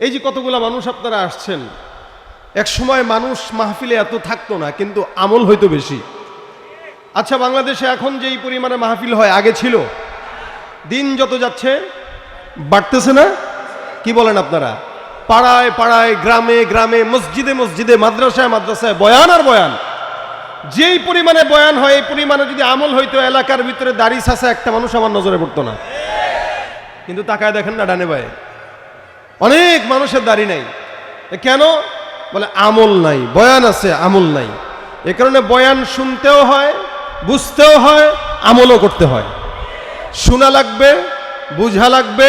এই যে কতগুলা মানুষ আপনারা আসছেন, এক সময় মানুষ মাহফিলে এত থাকতো না, কিন্তু আমল হয়তো বেশি। আচ্ছা, বাংলাদেশে এখন যেই পরিমাণে মাহফিল হয় আগে ছিল? দিন যত যাচ্ছে বাড়তেছে না? কি বলেন আপনারা? পাড়ায় পাড়ায়, গ্রামে গ্রামে, মসজিদে মসজিদে, মাদ্রাসায় মাদ্রাসায় বয়ান আর বয়ান। যেই পরিমাণে বয়ান হয় এই পরিমাণে যদি আমল হইতো, এলাকার ভিতরে দাড়ি ছাঁচা একটা মানুষ আমার নজরে পড়তো না। কিন্তু তাকায় দেখেন না ডানে বায়ে, অনেক মানুষের দাড়ি নাই। কেন? বলে আমল নাই। বয়ান আছে, আমল নাই। এ কারণে বয়ান শুনতেও হয়, বুঝতেও হয়, আমলও করতে হয়। শোনা লাগবে, বুঝা লাগবে,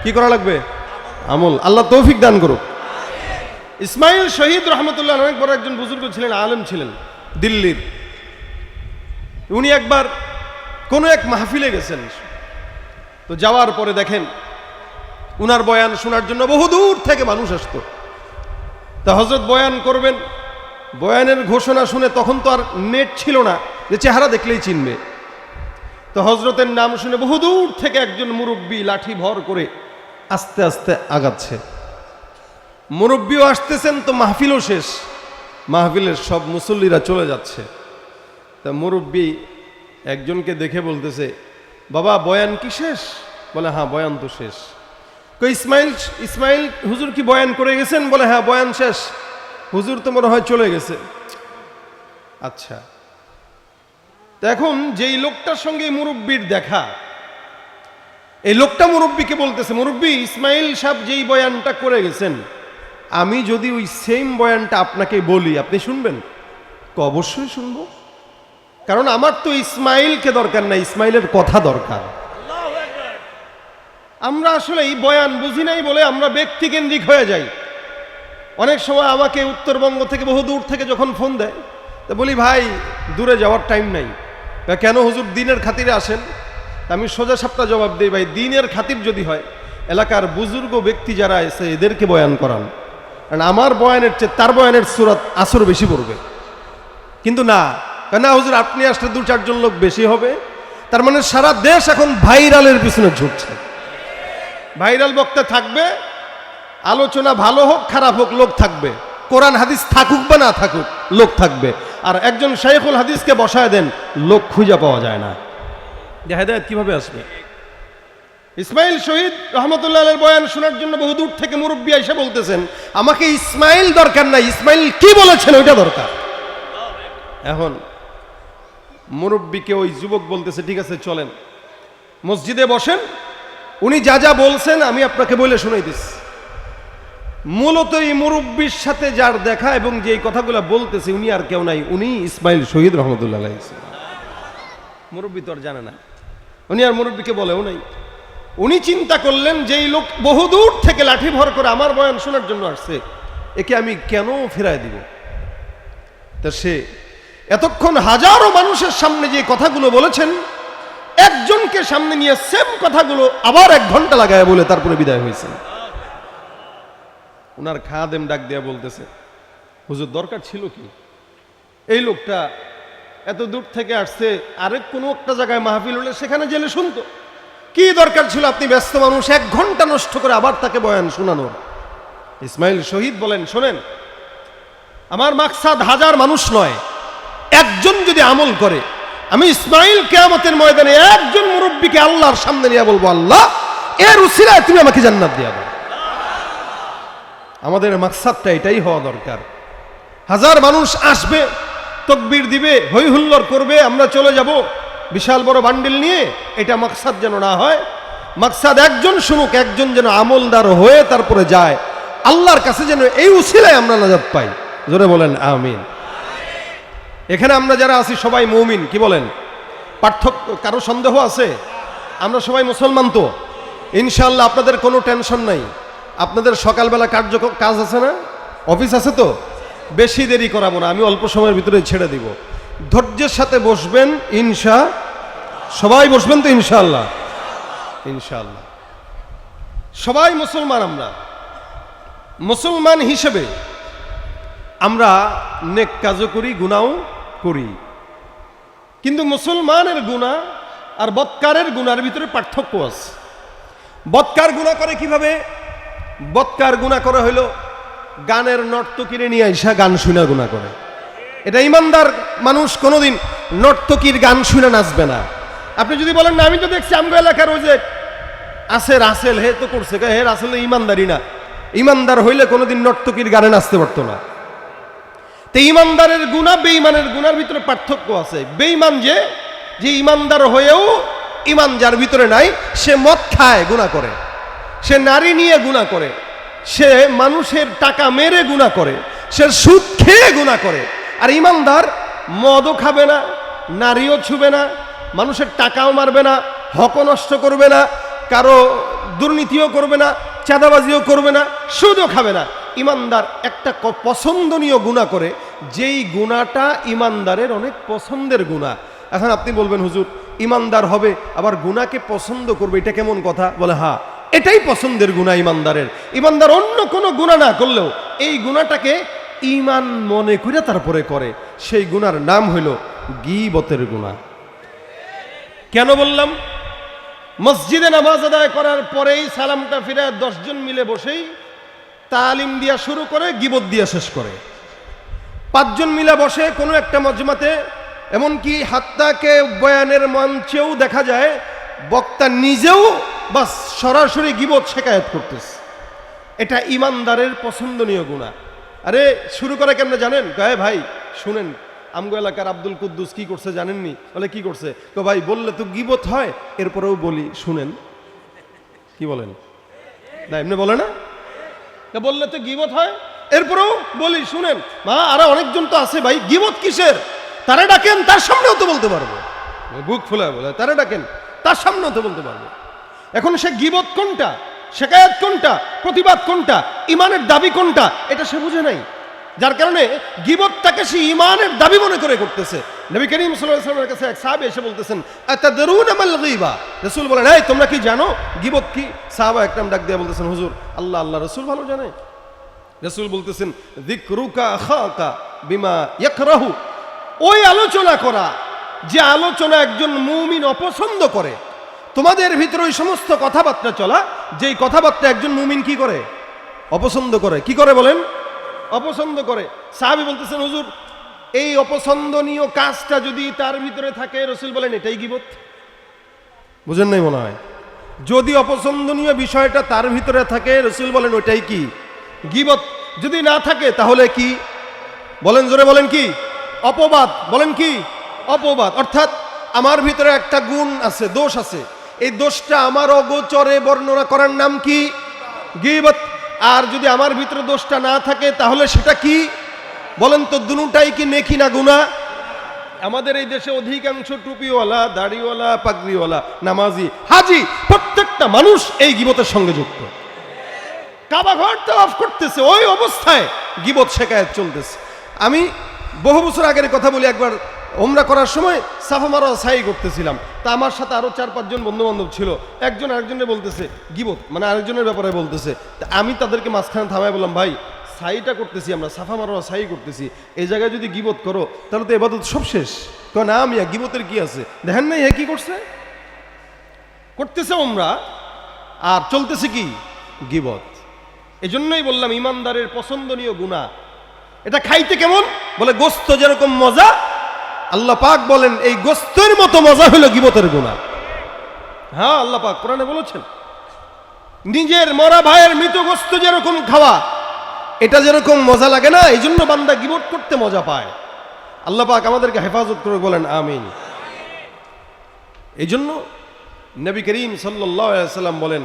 কি করা লাগবে? আমল। আল্লাহ তৌফিক দান করুক। ইসমাইল শহীদ রহমতুল্লাহ অনেক বড় একজন বুজুর্গ ছিলেন, আলেম ছিলেন দিল্লির। উনি একবার কোনো এক মাহফিলে গেছেন। তো যাওয়ার পরে দেখেন উনার বয়ান শোনার জন্য বহুদূর থেকে মানুষ আসতো। তা হযরত বয়ান করবেন, বয়ানের ঘোষণা শুনে তখন তো আর নেট ছিল না যে চেহারা দেখলেই চিনবে। তো হযরতের নাম শুনে বহুদূর থেকে একজন মুরব্বী লাঠি ভর করে আস্তে আস্তে আগাচ্ছে। মুরব্বীও আসতেছেন, তো মাহফিলও শেষ, মাহফিলের সব মুসল্লিরা চলে যাচ্ছে। তা মুরব্বী একজনকে দেখে বলতেছে, বাবা বয়ান কি শেষ? বলে হ্যাঁ, বয়ান তো শেষ। ইসমাইল হুজুর কি বয়ান করে গেছেন? বলে হ্যাঁ, বয়ান শেষ। হুজুর তো মনে হয় চলে গেছে। আচ্ছা, এখন যেই লোকটার সঙ্গে মুরব্বীর দেখা, এই লোকটা মুরব্বীকে বলতেছে, মুরব্বী ইসমাইল সাহেব যেই বয়ানটা করে গেছেন, আমি যদি ওই সেম বয়ানটা আপনাকে বলি, আপনি শুনবেন? অবশ্যই শুনবো, কারণ আমার তো ইসমাইলকে দরকার না, ইসমাইলের কথা দরকার। আমরা আসলে এই বয়ান বুঝি নাই বলে আমরা ব্যক্তিকেন্দ্রিক হয়ে যাই। অনেক সময় আমাকে উত্তরবঙ্গ থেকে বহু দূর থেকে যখন ফোন দেয়, তা বলি ভাই দূরে যাওয়ার টাইম নাই। কেন হুজুর দিনের খাতিরে আসেন? আমি সোজা সাপটা জবাব দিই, ভাই দিনের খাতির যদি হয় এলাকার বুজুর্গ ব্যক্তি যারা এসে এদেরকে বয়ান করান, কারণ আমার বয়ানের চেয়ে তার বয়ানের সূরত আসর বেশি পড়বে। কিন্তু না, কেন হুজুর আপনি আসলে 2-4 জন লোক বেশি হবে। তার মানে সারা দেশ এখন ভাইরালের পিছনে ঝুঁকছে। ভাইরাল বক্তা থাকবে, আলোচনা ভালো হোক খারাপ হোক লোক থাকবে, কোরআন হাদিস থাকুক বা না থাকুক লোক থাকবে। আর একজন শাইখুল হাদিসকে বসায় দেন, লোক খুঁজে পাওয়া যায় না। হেদায়েত কিভাবে আসবে? ইসমাইল শহীদ রহমতুল্লাহ আলাইহির বয়ান শোনার জন্য বহু দূর থেকে মুরব্বী এসে বলতেছেন, আমাকে ইসমাইল দরকার নাই, ইসমাইল কি বলেছেন ওইটা দরকার। এখন মুরব্বীকে ওই যুবক বলতেছে, ঠিক আছে চলেন মসজিদে বসেন, উনি যা যা বলছেন আমি আপনাকে বলে শোনাই দিচ্ছি। মূলত এই মুরব্বীর সাথে যার দেখা এবং যে কথাগুলো বলতেছে উনি আর কেউ নাই, উনি ইসমাইল শহীদ রহমতুল্লাহ আলাইহি। মুরব্বী তো আর জানে না, উনি আর মুরব্বীকে বলেও নাই। উনি চিন্তা করলেন যে এই লোক বহুদূর থেকে লাঠি ভর করে আমার বয়ান শোনার জন্য আসছে, একে আমি কেন ফেরায় দিব? তা সে এতক্ষণ হাজারো মানুষের সামনে যে কথাগুলো বলেছেন, একজনকে সামনে নিয়ে সেম কথাগুলো আবার 1 ঘন্টা লাগায় বলে তারপরে বিদায় হয়েছে। উনার খাদেম ডাক দিয়া বলতেছে, হুজুর দরকার ছিল কি? এই লোকটা এত দূর থেকে আসছে, আরেক কোনো একটা জায়গায় মাহফিল হলে সেখানে জেলে শুনতো। কি দরকার ছিল আপনি ব্যস্ত মানুষ 1 ঘন্টা নষ্ট করে আবার তাকে বয়ান শোনানোর? ইসমাইল শহীদ বলেন, শোনেন, আমার মাকসাদ হাজার মানুষ নয়, একজন যদি আমল করে, আমি ইসমাইল কিয়ামতের ময়দানে একজন মুরব্বীকে আল্লাহর সামনে নিয়ে বলবো, আল্লাহ এর উসিলায় তুমি আমাকে জান্নাত দিয়ে দাও। আমাদের মাকসাদটা এটাই হওয়া দরকার। হাজার মানুষ আসবে, তাকবীর দিবে, হৈ হুল্লোড় করবে, আমরা চলে যাব বিশাল বড় বান্ডিল নিয়ে, এটা মাকসাদ যেন না হয়। মাকসাদ একজন শুনুক, একজন যেন আমলদার হয়ে তারপরে যায় আল্লাহর কাছে, যেন এই উসিলায় আমরা নাজাত পাই। জোরে বলেন আমিন। এখানে আমরা যারা আছি সবাই মুমিন, কি বলেন? পার্থক্য কারো সন্দেহ আছে? আমরা সবাই মুসলমান তো ইনশাআল্লাহ। আপনাদের কোনো টেনশন নাই। আপনাদের সকালবেলা কাজ আছে না? অফিস আছে তো? বেশি দেরি করাবো না, আমি অল্প সময়ের ভিতরে ছেড়ে দিব। ধৈর্যের সাথে বসবেন, সবাই বসবেন তো ইনশাআল্লাহ। ইনশাআল্লাহ সবাই মুসলমান। আমরা মুসলমান হিসেবে আমরা নেক কাজও করি, গুনাহও করি, কিন্তু মুসলমানের গুনাহ আর বদকারের গুনার ভিতরে পার্থক্য আছে। বদকার গুনাহ করে কিভাবে? বৎকার গুনাহ করে হইল গানের নর্তকীরে নিয়ে আইসা গান শুনা গুনাহ করে। এটা ইমানদার মানুষ কোনোদিন নর্তকীর গান শুনে নাচবে না। আপনি যদি বলেন না, আমি তো দেখছি আমগো এলাকার ওই যে আছে রাসেল, হে তো করছে, হে রাসেল ইমানদারি না। ইমানদার হইলে কোনোদিন নর্তকীর গানে নাচতে পারতো না। তো ইমানদারের গুনাহ বেঈমানের গুনার ভিতরে পার্থক্য আছে। বেঈমান যে ইমানদার হয়েও ইমান যার ভিতরে নাই, সে মদ খায় গুনাহ করে, সে নারী নিয়ে গুনাহ করে, সে মানুষের টাকা মেরে গুনাহ করে, সে সুদ খেয়ে গুনাহ করে। আর ইমানদার মদও খাবে না, নারীও ছুবে না, মানুষের টাকাও মারবে না, হকও নষ্ট করবে না, কারো দুর্নীতিও করবে না, চাঁদাবাজিও করবে না, সুদও খাবে না। ইমানদার একটা পছন্দনীয় গুনাহ করে, যেই গুনাহটা ইমানদারের অনেক পছন্দের গুনাহ। এখন আপনি বলবেন, হুজুর ইমানদার হবে আবার গুনাহকে পছন্দ করবে, এটা কেমন কথা? বলে হ্যাঁ, এটাই পছন্দের গুনাহ ইমানদারের। ইমানদার অন্য কোনো গুনাহ না করলেও এই গুনাহটাকে ঈমান মনে করে তারপরে করে, সেই গুনার নাম হইল গীবতের গুনাহ। কেন বললাম? মসজিদে নামাজ আদায় করার পরেই সালামটা ফিরে 10 জন মিলে বসেই তালিম দিয়া শুরু করে, গীবত দিয়া শেষ করে। 5 জন মিলে বসে কোনো একটা মজমাতে, এমনকি হাত্তাকে বয়ানের মঞ্চেও দেখা যায় বক্তা নিজেও বাস সরাসরি গীবত শেখায়েত করতেছে। এটা ইমানদারের পছন্দনীয় গুনাহ। আরে শুরু করে কেমনে জানেন? কয় ভাই শুনেন, আমগো এলাকার আব্দুল কুদ্দুস কি করছে জানেননি? বলে কি করছে? তো ভাই বললে তো গীবত হয়, এরপরেও বলি শুনেন। কি বলেন? না এমনি বলে না, বললে তো গীবত হয়, এরপরেও বলি শুনেন। মা আরো অনেকজন তো আছে ভাই, গীবত কিসের? তারা ডাকেন, তার সামনেও তো বলতে পারবো। বুক ফুলে বলে তারা ডাকেন, তার সামনেও তো বলতে পারবো। এখন সে গীবত কোনটা, শেকায়াত কোনটা, প্রতিবাদ কোনটা, ইমানের দাবি কোনটা, এটা সে বুঝে নাই। যার কারণে গীবতটাকে সে ইমানের দাবি মনে করে করতেছে। নবী করিম সাল্লাল্লাহু আলাইহি ওয়াসাল্লামের কাছে এক সাহাবী এসে বলতেছেন, আতাদরুনা মাল গীবা? রাসূল বলেন, এই তোমরা কি জানো গীবত কি? সাহাবা একরাম ডাক দিয়ে বলতেছেন, হুজুর আল্লাহ রাসূল ভালো জানে। রাসূল বলতেছেন, যিকরুকা আখাকা বিমা ইয়াকরাহু, ওই আলোচনা করা যে আলোচনা একজন মুমিন অপছন্দ করে, তোমাদের ভিতরে ওই সমস্ত কথাবার্তা চলা যেই কথাবার্তা একজন মুমিন কি করে? অপছন্দ করে। কি করে বলেন? অপছন্দ করে। সাহাবী বলতেছেন, হুজুর এই অপছন্দনীয় কাজটা যদি তার ভিতরে থাকে, রাসূল বলেন এটাই গীবত। বুঝেন নাই মনে হয়? যদি অপছন্দনীয় বিষয়টা তার ভিতরে থাকে, রাসূল বলেন ওইটাই কি? গীবত। যদি না থাকে তাহলে কি? বলেন জোরে বলেন কি? অপবাদ। বলেন কি? অপবাদ। অর্থাৎ আমার ভিতরে একটা গুণ আছে, দোষ আছে, এই দোষটা আমার অগোচরে বর্ণনা করার নাম কি? গীবত। আর যদি আমার ভিতরে দোষটা না থাকে তাহলে সেটা কি? বলেন তো, দুটোটাই কি নেকি না গুনাহ? আমাদের এই দেশে অধিকাংশ টুপিওয়ালা, দাড়িওয়ালা, পাগড়িওয়ালা, নামাজি, হাজি প্রত্যেকটা মানুষ এই গীবতের সঙ্গে যুক্ত। কাবা ঘর তাওয়াফ করতেছে, ওই অবস্থায় গীবত শেখায়েত চলতেছে। আমি বহু বছর আগের কথা বলি, একবার ওমরা করার সময় সাফা মারওয়া সাই করতেছিলাম। তা আমার সাথে আরো 4-5 জন বন্ধু বান্ধব ছিল। একজন আরেকজনের বলতেছে গীবত, মানে আরেকজনের ব্যাপারে বলতেছে। তা আমি তাদেরকে মাঝখানে থামায় বললাম, ভাই সাইটা করতেছি আমরা, সাফা মারওয়া সাই করতেছি, এই জায়গায় যদি গীবত করো তাহলে তো ইবাদত সব শেষ। কয় না মিয়া, গীবতের কি আছে? দেখেন নাই কি করছে? করতেছে ওমরা আর চলতেছে কি? গীবত। এজন্যই বললাম ইমানদারের পছন্দনীয় গুনাহ। এটা খাইতে কেমন? বলে গোস্ত যেরকম মজা, আল্লাহ পাক বলেন এই গোস্তের মতো মজা হলো গীবতের গুনাহ। হ্যাঁ, আল্লাহ পাক কোরআনে বলেছেন, নিজের মরা ভাইয়ের মৃত গোস্ত যেরকম খাওয়া, এটা যেরকম মজা লাগে না, এই জন্য বান্দা গীবত করতে মজা পায়। আল্লাহ পাক আমাদেরকে হেফাজত করে বলেন আমিন। এই জন্য নবী করিম সাল্লাল্লাহু আলাইহি ওয়াসাল্লাম বলেন,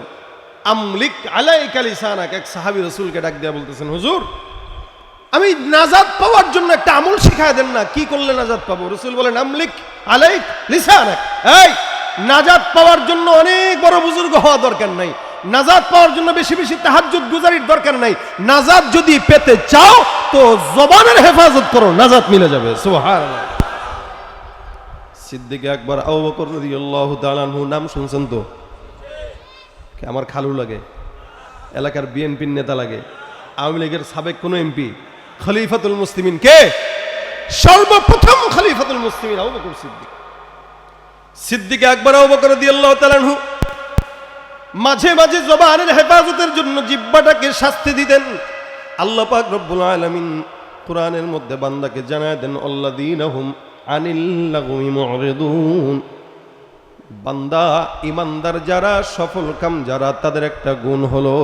আমলিক আলাইকা লিসানাক। এক সাহাবী রাসূলকে ডাক দিয়ে বলতেছেন, হুজুর আমি নাজাত পাওয়ার জন্য একটা আমল শিখায় দেন না, কি করলে নাজাত পাবো? রাসূল বলেন, আমলিক আলাইক লিসানাক। এই নাজাত পাওয়ার জন্য অনেক বড় বুজুর্গ হওয়া দরকার নাই, নাজাত পাওয়ার জন্য বেশি বেশি তাহাজ্জুদ গুজারির দরকার নাই। নাজাত যদি পেতে চাও তো জবানের হেফাজত করো, নাজাত মিলে যাবে। সুবহানাল্লাহ। সিদ্দিক আকবর আবু বকর রাদিয়াল্লাহু তাআলা আনহু নাম শুনছেন তো? আমার খালু লাগে, এলাকার বিএনপির নেতা লাগে, আওয়ামী লীগের সাবেক কোন এমপি। খলিফাতুল মুসলিমিন কে? সর্বপ্রথম খলিফাতুল মুসলিমিন আবু বকর সিদ্দিক। সিদ্দিক আকবর আবু বকর রাদিয়াল্লাহু তাআলা আনহু মাঝে মাঝে জবানের হেফাজতের জন্য জিহ্বাটাকে শাস্তি দিতেন। আল্লাহ পাক রব্বুল আলামিন কোরআনের মধ্যে বান্দাকে জানায় দেন, আল্লাযীনা হুম আনিল লাগwi মুরিদুন। বান্দা ইমানদার যারা, সফল কাম যারা, তাদের একটা গুণ হলো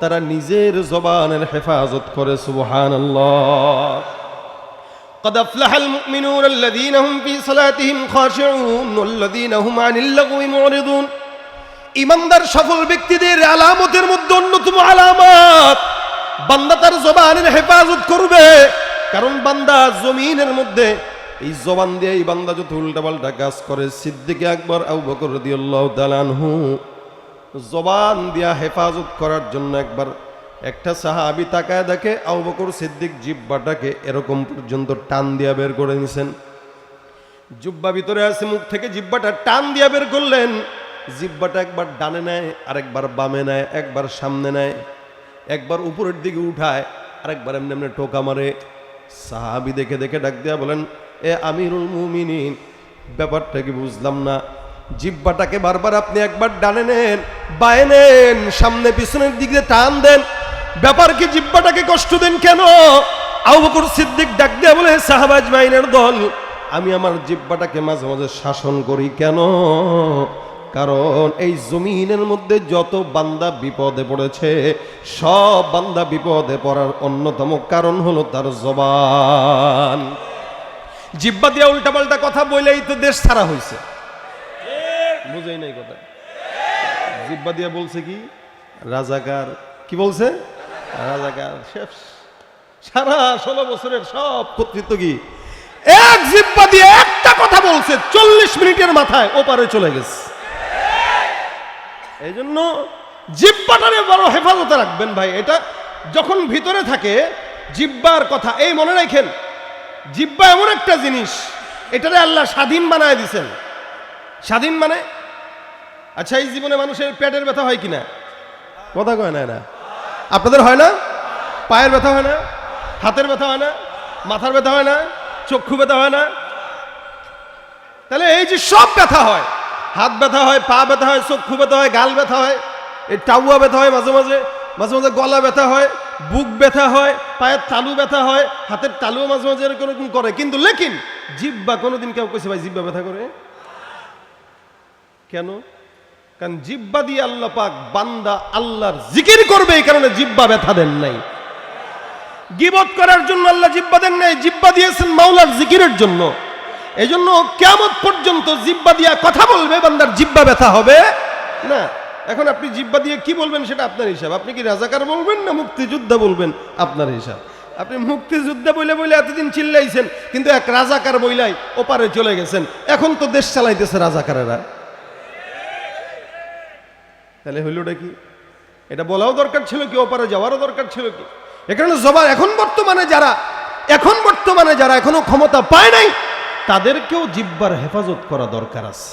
তারা নিজের জবানের হেফাজত করে। সুবহানাল্লাহ। قد أفلح المؤمنون الذين هم في صلاتهم خاشعون والذين هم عن اللغو معرضون। ইমানদার সফল ব্যক্তিদের আলামতের মধ্যে অন্যতম আলামত বান্দা তার জবানের হেফাজত করবে। কারণ বান্দা জমিনের মধ্যে এই জবান দিয়ে এই বান্দা যত উল্টাপাল্টা কাজ করে, সিদ্দিক আকবর আবু বকর রাদিয়াল্লাহু তাআলা আনহু জবান দিয়া হেফাজত করার জন্য একবার একটা সাহাবী তাকায় দেখে আবু বকর সিদ্দিক জিহ্বাটাকে এরকম পর্যন্ত টান দিয়া বের করে নিছেন। জিহ্বা ভিতরে আছে, মুখ থেকে জিহ্বাটা টান দিয়া বের করলেন। জিহ্বাটা একবার ডানে নেয়, আরেকবার বামে নেয়, একবার সামনে নেয়, একবার উপরের দিকে উঠায়, আরেকবার এমনি এমনি টোকা মারে। সাহাবী দেখে দেখে ডাক দিয়া বলেন, এ আমিরুল মুমিনিন, ব্যাপারটা কি বুঝলাম না। জিহ্বাটাকে বারবার আপনি একবার ডানে নেন, বায়ে নেন, সামনে পিছনের দিকে টান দেন, ব্যাপার কি? জিহ্বাটাকে কষ্ট দেন কেন? আবু বকর সিদ্দিক ডাক দিয়া বলে, সাহাবা আজমাইনের দল, আমি আমার জিহ্বাটাকে মাঝে মাঝে শাসন করি কেন? কারণ এই জমিনের মধ্যে যত বান্দা বিপদে পড়েছে, সব বান্দা বিপদে পড়ার অন্যতম কারণ হলো তার জবান। জিহ্বা দিয়া উল্টাপাল্টা কথা বলেই তো দেশ ছাড়া হয়েছে। বুঝাই নাই কথা। জিহ্বা দিয়া বলছে কি? রাজাকার। কি বলছে? রাজাকার। শেষ। সারা 16 বছরের সব কর্তৃত্ব কি এক জিহ্বা দিয়ে একটা কথা বলছে, 40 মিনিটের মাথায় ওপারে চলে গেছে। এই জন্য জিহ্বাটারে বড় হেফাজতে রাখবেন ভাই। এটা যখন ভিতরে থাকে জিহ্বার কথা, এই মনে রাখেন, জিহ্বা এমন একটা জিনিস, এটারে আল্লাহ স্বাধীন বানায় দিছেন। স্বাধীন মানে, আচ্ছা এই জীবনে মানুষের পেটের ব্যথা হয় কিনা? কথা কয় না এরা? আপনাদের হয় না? পায়ের ব্যথা হয় না? হাতের ব্যথা হয় না? মাথার ব্যথা হয় না? চক্ষু ব্যথা হয় না? তাহলে এই যে সব ব্যথা হয়, হাত ব্যথা হয়, পা ব্যথা হয়, চক্ষু ব্যথা হয়, গাল ব্যথা হয়, এই টাউয়া ব্যথা হয়, মাঝে মাঝে মাঝে মাঝে গলা ব্যথা হয়, বুক ব্যথা হয়, পায়ের তালু ব্যথা হয়, হাতের তালুও মাঝে মাঝে এরকম করে। কিন্তু লেকিন জিহ্বা কোনোদিন কেউ কইছে ভাই জিহ্বা ব্যথা করে? কেন? কারণ জিহ্বা দিয়ে আল্লাহ পাক বান্দা আল্লাহর জিকির করবে, এই কারণে জিহ্বা ব্যথা দেন নাই। গীবত করার জন্য আল্লাহ জিহ্বা দেন নাই, জিহ্বা দিয়েছেন মাওলার জিকিরের জন্য। এই জন্য কিয়ামত পর্যন্ত জিহ্বা দিয়া কথা বলবে, বান্দার জিহ্বা ব্যথা হবে না। এখন আপনি জিহ্বা দিয়ে কি বলবেন সেটা আপনার হিসাব। আপনি কি রাজাকার বলবেন না মুক্তিযোদ্ধা বলবেন, আপনার হিসাব। আপনি মুক্তিযোদ্ধা বইলে বইলে এতদিন চিল্লাইছেন, কিন্তু এক রাজাকার বইলাই ওপারে চলে গেছেন। এখন তো দেশ চালাইতেছে রাজাকারেরা। তাহলে হইলটা কি? এটা বলাও দরকার ছিল কি, ওপারে যাওয়ারও দরকার ছিল কি? এখানে জবান এখন বর্তমানে যারা এখনো ক্ষমতা পায় নাই, তাদেরকেও জিহ্বার হেফাজত করা দরকার আছে।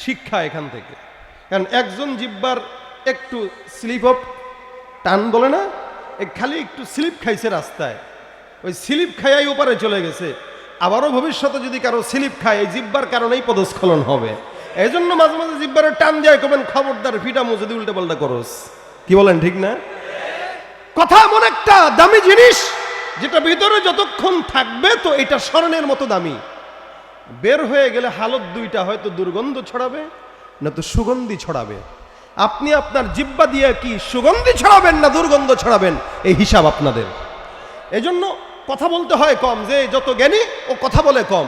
শিক্ষা এখান থেকে। কারণ একজন জিহ্বার একটু স্লিপ অফ টান বলে না, খালি একটু স্লিপ খাইছে রাস্তায়, ওই স্লিপ খাইয়াই ওপারে চলে গেছে। আবারও ভবিষ্যতে যদি কারো স্লিপ খায়, এই জিহ্বার কারণেই পদস্খলন হবে। এই জন্য মাঝে মাঝে জিহ্বারে টান দিয়ে করবেন, খবরদার ফিটামো যদি উল্টে পাল্টা করস। কি বলেন, ঠিক না? কথা এমন একটা দামি জিনিস, যেটা ভিতরে যতক্ষণ থাকবে তো এটা স্মরণের মতো দামি। বের হয়ে গেলে হালত দুইটা, হয়তো দুর্গন্ধ ছড়াবে না তো সুগন্ধি ছড়াবে। আপনি আপনার জিহ্বা দিয়ে কি সুগন্ধি ছড়াবেন না দুর্গন্ধ ছড়াবেন, এই হিসাব আপনাদের। এই জন্য কথা বলতে হয় কম। যে যত জ্ঞানী ও কথা বলে কম।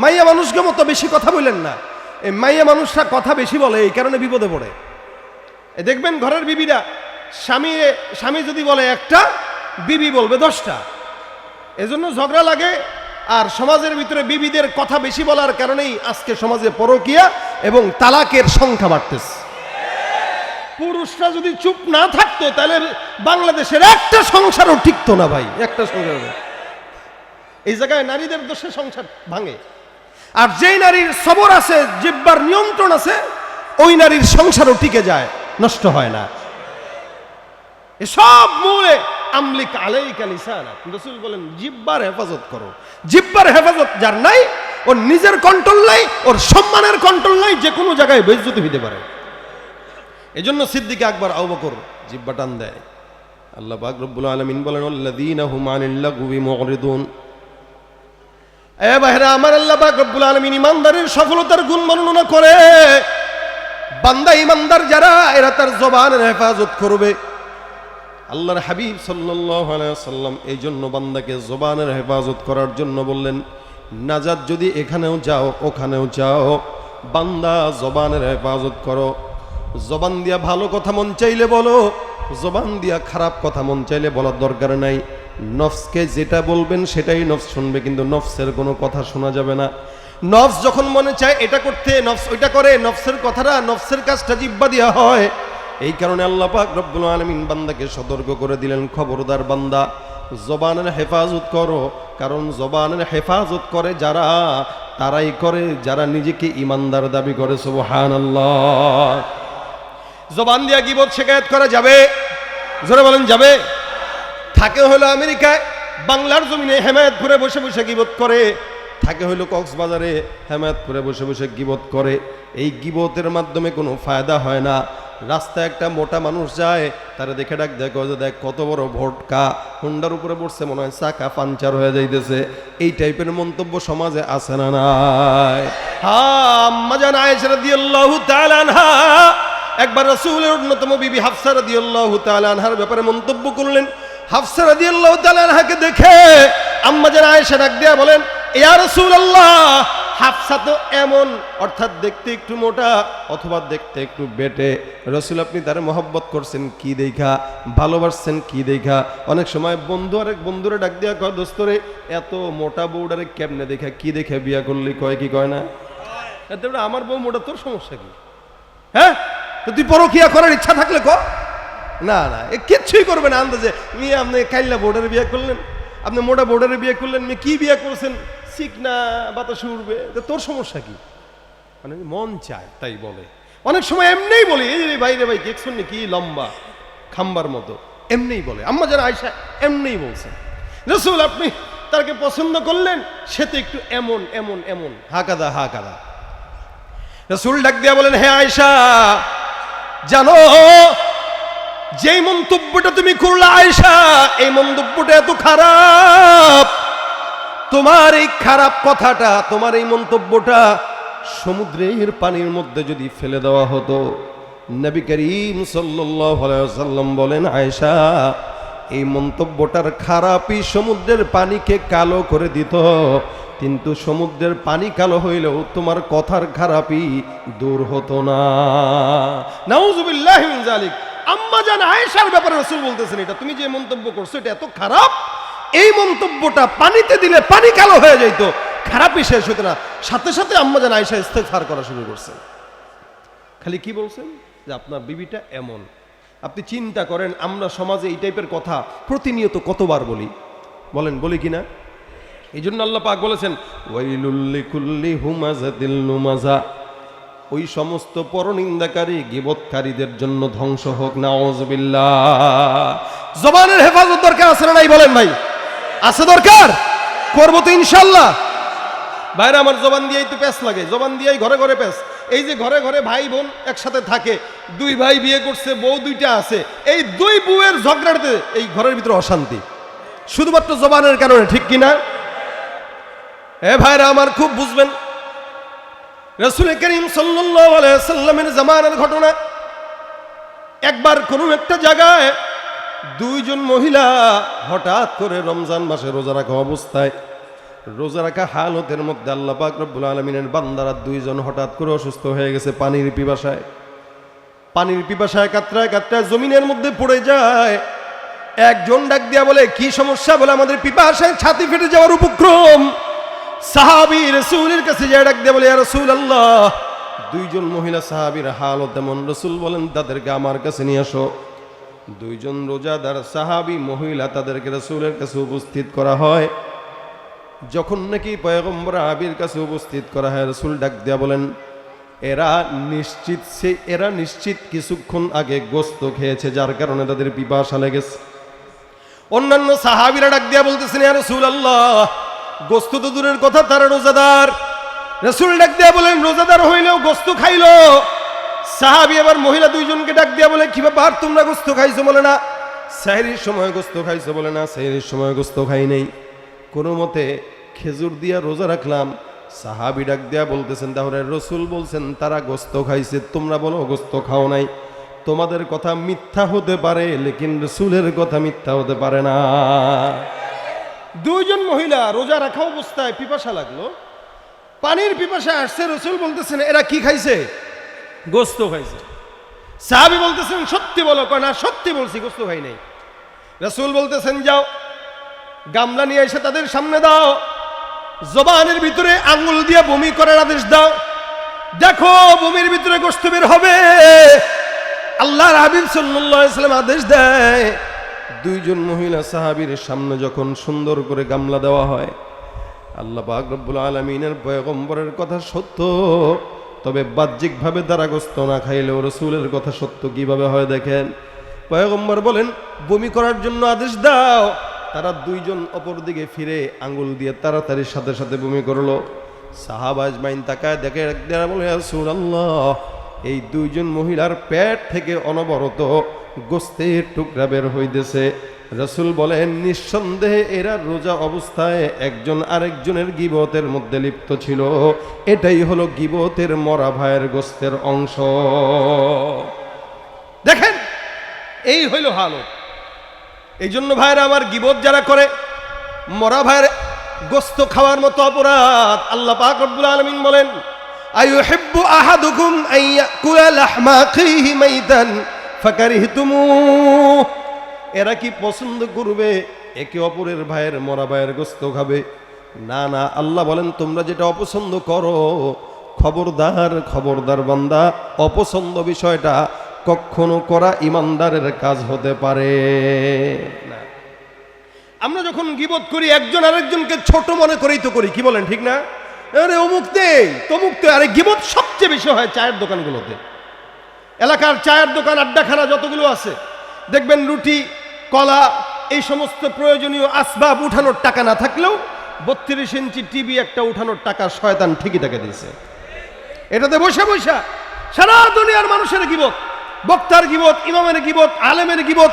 মাইয়া মানুষকে মতো বেশি কথা বলেন না। এই মাইয়া মানুষরা কথা বেশি বলে, এই কারণে বিপদে পড়ে। দেখবেন ঘরের বিবিরা, স্বামী যদি বলে একটা, বিবি বলবে 10টা। এজন্য ঝগড়া লাগে। আর সমাজের ভিতরে বিবিদের কথা বেশি বলার কারণেই আজকে সমাজে পরকীয়া এবং তালাকের সংখ্যা বাড়তেছে। পুরুষরা যদি চুপ না থাকতো তাহলে বাংলাদেশের একটা সংসারও টিকতো না ভাই, একটা সংসার। এই জায়গায় নারীদের দোষে সংসার ভাঙে। আর যেই নারীর সবর আছে, জিহ্বার নিয়ন্ত্রণ আছে, ওই নারীর সংসারও টিকে যায়, নষ্ট হয় না। এসব মূলে আমলিক আলাইকা লিসানাক, রাসূল বলেন জিহ্বার হেফাজত করো। জিহ্বার হেফাজত যার নাই, ওর নিজের কন্ট্রোল নাই, ওর সম্মানের কন্ট্রোল নাই, যে কোনো জায়গায় বেইজ্জতি হতে পারে। এজন্য সিদ্দিক আকবর আবু বকর জিহ্বা টান দেয়। আল্লাহ পাক রব্বুল আলামিন বলেন আল্লাযীনা হুম আনিল লাগবি মুরিদুন। এ ভাইরা আমার, আল্লাহ পাক রব্বুল আলামিন ইমানদারের সফলতার গুণ বর্ণনা করে। বান্দা ইমানদার যারা, এরা তার জবানের হেফাজত করবে। আল্লাহর হাবিব সাল্লাল্লাহু আলাইহি ওয়াসাল্লাম এই জন্য বান্দাকে জবানের হেফাজত করার জন্য বললেন, নাজাত যদি এখানেও যাও ওখানেও যাও, বান্দা জবানের হেফাজত করো। জবান দিয়া ভালো কথা মন চাইলে বলো, জবান দিয়া খারাপ কথা মন চাইলে বলার দরকার নাই। নফসকে যেটা বলবেন সেটাই নফস শুনবে, কিন্তু নফসের কোনো কথা শোনা যাবে না। নফস যখন মনে চায় এটা করতে, নফস ওইটা করে। নফসের কথাটা, নফসের কাজটা জিহ্বা দিয়া হয়। এই কারণে আল্লাহ পাক রব্বুল আলামিন বান্দাকে সতর্ক করে দিলেন, খবরদার বান্দা জবানের হেফাজত করো। কারণ জবানের হেফাজত করে যারা, তারাই করে যারা নিজেকে ইমানদার দাবি করে। সুবহানাল্লাহ। জবান দিয়া গীবত শিকায়াত করা যাবে? জোরে বলেন যাবে? থাকে হলো আমেরিকায়, বাংলার জমিনে হেমায়েতপুরে বসে বসে গীবত করে। থাকে হলো কক্সবাজারে, হেমায়েতপুরে বসে বসে গীবত করে। এই গীবতের মাধ্যমে কোনো ফায়দা হয় না। রাস্তায় একটা মোটা মানুষ যায়, তারা দেখে ডাক দেখো যে দেখ কত বড় ভোটকা, হুন্ডার উপরে বসছে, মনে হয় চাকা পাঞ্চার হয়ে যাইতেছে। এই টাইপের মন্তব্য সমাজে আছে না নাই? হ্যাঁ, আম্মা জান আয়েশা রাদিয়াল্লাহু তাআলা আনহা একবার রাসূলের অন্যতম বিবি হাফসা রাদিয়াল্লাহু তাআলা আনহার ব্যাপারে মন্তব্য করলেন। হাফসা রাদিয়াল্লাহু তাআলা আনহাকে দেখে আম্মা জান আয়েশা ডাক দিয়া বলেন, ইয়া রাসূলুল্লাহ, হাফসা তো এমন, অর্থাৎ দেখতে একটু মোটা অথবা দেখতে একটু বেটে। রাসূল আপনি তার মহব্বত করছেন কি দেখা, ভালোবাসছেন কি দেখা? অনেক সময় বন্ধু আরেক বন্ধুরে ডাক দিয়া কয়, দোস্তরে এত মোটা বউডারে কেমনে দেখা, কি দেখে বিয়া করলি? কয় কি কয় না? এতে আমার বউ মোটা, তোর সমস্যা কি? হ্যাঁ, তো তুই পরকিয়া করার ইচ্ছা থাকলে কর। না না, এ কিচ্ছুই করবে না। আন্দাজে মেয়ে আপনি কাইল্লা বোর্ডারে বিয়ে করলেন, আপনি মোটা বোর্ডারে বিয়ে করলেন, মেয়ে কি বিয়ে করছেন? শিখ না, বাতাসে উঠবে, তোর সমস্যা কি? মানে মন চায় তাই বলে। অনেক সময় এমনিই বলে, এই রে ভাই রে ভাই, দেখছেন কি লম্বা খাম্বার মতো, এমনিই বলে। আম্মা যারা আয়েশা এমনিই বলছেন, রাসূল আপনি তাকে পছন্দ করলেন, সে তো একটু এমন এমন এমন, হাকাদা হাকাদা। রাসূল ডাক দিয়া বলেন, হে আয়েশা, জানো যেই মন্তব্যটা তুমি করলে আয়েশা, এই মন্তব্যটা এত খারাপ। তোমার এই খারাপ কথাটা, তোমার এই মন্তব্যটা সমুদ্রের পানির মধ্যে যদি ফেলে দেওয়া হতো, নবী করিম সাল্লাল্লাহু আলাইহি ওয়াসাল্লাম বলেন, আয়েশা এই মন্তব্যটার খারাপই সমুদ্রের পানিকে কালো করে দিত, কিন্তু সমুদ্রের পানি কালো হইলেও তোমার কথার খারাপই দূর হতো না। নাউযুবিল্লাহি মিন যালিক। আম্মা জান আয়েশার ব্যাপারে রাসূল বলতেছেন, এটা তুমি যে মন্তব্য করছো এটা এত খারাপ, এই মন্তব্যটা পানিতে দিলে পানি কালো হয়ে যাইতো, খারাপই শেষ হতো না। সাথে সাথে আম্মা জান আয়েশা ইস্তেগফার করা শুরু করছেন। খালি কি বলছেন? যে আপনার বিবিটা এমন। আপনি চিন্তা করেন, আমরা সমাজে এই টাইপের কথা প্রতিনিয়ত কতবার বলি, বলেন বলি কিনা? এই জন্য আল্লাহ পাক বলেছেন, ওয়াইলুল লিকুল্লি হুমাযাতিল লুমাযা, ওই সমস্ত পরনিন্দাকারী গীবতকারীদের জন্য ধ্বংস হোক। নাউযুবিল্লাহ। জবানের হেফাজত দরকার আছে না নাই? বলেন ভাই, আছে দরকার? করবো তো ইনশাআল্লাহ। ভাইরা আমার, জবান দিয়েই তো প্যাঁচ লাগে, জবান দিয়েই ঘরে ঘরে প্যাঁচ। এই যে ঘরে ঘরে ভাই বোন একসাথে থাকে, দুই ভাই বিয়ে করছে, বউ দুইটা আছে, এই দুই বউয়ের ঝগড়াতে এই ঘরের ভিতরে অশান্তি, শুধুমাত্র জবানের কারণে, ঠিক কিনা? এ ভাইরা আমার, খুব বুঝবেন। রাসূল করিম সাল্লাল্লাহু আলাইহি ওয়াসাল্লামের জামানার ঘটনা। একবার কোনো একটা জায়গায় দুইজন মহিলা হঠাৎ করে রমজান মাসে রোজা রাখা অবস্থায়, রোজা রাখা হালতের মধ্যে আল্লাহ পাক রব্বুল আলামিনের বান্দারা দুইজন হঠাৎ করে অসুস্থ হয়ে গেছে পানির পিপাসায়। পানির পিপাসায় কাতরায় কাতরায় জমিনের মধ্যে পড়ে যায়। একজন ডাক দিয়া বলে, কি সমস্যা? বলে, আমাদের পিপাসায় ছাতি ফেটে যাওয়ার উপক্রম। সাহাবী রাসূলের কাছে যায়, ডাক দিয়া বলে, ইয়া রাসূলুল্লাহ, দুইজন মহিলা সাহাবীর হালত এমন। রাসূল বলেন, তাদেরকে আমার কাছে নিয়ে আসো। দুইজন রোজাদার সাহাবী মহিলা, তাদেরকে রাসূলের কাছে উপস্থিত করা হয়। যখন নাকি পয়গম্বর আরবির কাছে উপস্থিত করা হয়, রাসূল ডাক দিয়া বলেন, এরা নিশ্চিত কিছুক্ষণ আগে গোশত খেয়েছে, যার কারণে তাদের পিপাসা লেগেছে। অন্যান্য সাহাবীরা ডাক দিয়া বলতেছেন, ইয়া রাসূলুল্লাহ, গোশত তো দূরের কথা, তারা রোজাদার। রাসূল ডাক দিয়া বলেন, রোজাদার হইলেও গোশত খাইলো, সাহাবী এবার মহিলা দুইজনকে ডাক দিয়া বলে, কি ব্যাপার তোমরা গোস্ত খাইছো? বলে না সেহরির সময় গোস্ত খাইছো। বলে না সেহরির সময় গোস্ত খাই নাই, কোনো মতে খেজুর দিয়া রোজা রাখলাম। সাহাবী ডাক দিয়া বলতেছেন, তাহলে রসুল বলছেন তারা গোস্ত খাইছে, তোমরা বলো গোস্ত খাও নাই। তোমাদের কথা মিথ্যা হতে পারে, লেকিন রসুলের কথা মিথ্যা হতে পারে না। দুইজন মহিলা রোজা রাখা অবস্থায় পিপাসা লাগলো, পানির পিপাসা আসছে। রসুল বলতেছেন এরা কি খাইছে? গোস্ত খাইছে। সাহাবী বলতেছেন সত্যি বলো? কয় না সত্যি বলছি, গোস্ত খাই নাই। রসুল বলতেছেন যাও গামলা নিয়ে এসে তাদের সামনে দাও, জবানের ভিতরে আঙ্গুল দিয়ে বমি করার আদেশ দাও, দেখো বমির ভিতরে গোস্ত বের হবে। আল্লাহর হাবিব সাল্লাল্লাহু আলাইহি ওয়াসাল্লাম আদেশ দেয়। দুইজন মহিলা সাহাবীর সামনে যখন সুন্দর করে গামলা দেওয়া হয়, আল্লাহ পাক রব্বুল আলামিনের পয়গম্বরের কথা সত্য, তবে বাহ্যিকভাবে তারা গোস্ত না খাইলেও রসুলের কথা সত্য কিভাবে হয় দেখেন। পয়গম্বর বলেন বমি করার জন্য আদেশ দাও। তারা দুইজন অপর দিকে ফিরে আঙ্গুল দিয়ে তাড়াতাড়ি সাথে সাথে বমি করলো। সাহাবা আজমাইন তাকায় দেখে বলে, ইয়া রাসূলুল্লাহ, এই দুইজন মহিলার পেট থেকে অনবরত গোস্তের টুকরা বের হইতেছে। রসুল বলেন নিঃসন্দেহে এরা রোজা অবস্থায় একজন আরেকজনের গীবতের মধ্যে লিপ্ত ছিল। এটাই হলো গীবতের মরা ভাইয়ের গোস্তের অংশ। দেখেন এই হইল হালত। এই জন্য ভাইরা আমার, গীবত যারা করে, মরা ভাইয়ের গোস্ত খাওয়ার মতো অপরাধ। আল্লাহ পাক রব্বুল আলামিন বলেন, আইয়ুহিব্বু আহাদুকুম আইয়াকুলা লাহমা আখিহি মাইতান ফাকারিহতুমুহ। এরা কি পছন্দ করবে একে অপরের ভাইয়ের মরা ভাইয়ের গোস্ত খাবে? না না, আল্লাহ বলেন তোমরা যেটা অপছন্দ করো, খবরদার খবরদার বান্দা, অপছন্দ বিষয়টা কখনো করা ইমানদারের কাজ হতে পারে না। আমরা যখন গীবত করি একজন আরেকজনকে ছোট মনে করেই তো করি, কি বলেন ঠিক না? আরে অমুক দেই তমুক দে। আরে গীবত সবচেয়ে বেশি হয় চায়ের দোকানগুলোতে। এলাকার চায়ের দোকান, আড্ডাখানা যতগুলো আছে, দেখবেন রুটি, কলা, এই সমস্ত প্রয়োজনীয় আসবাব উঠানোর টাকা না থাকলেও 32 ইঞ্চি টিভি একটা উঠানোর টাকা শয়তান ঠিকই টাকা দিয়েছে। এটাতে বসে বসে সারা দুনিয়ার মানুষের গীবত, বক্তার গীবত, ইমামের গীবত, আলেমের গীবত,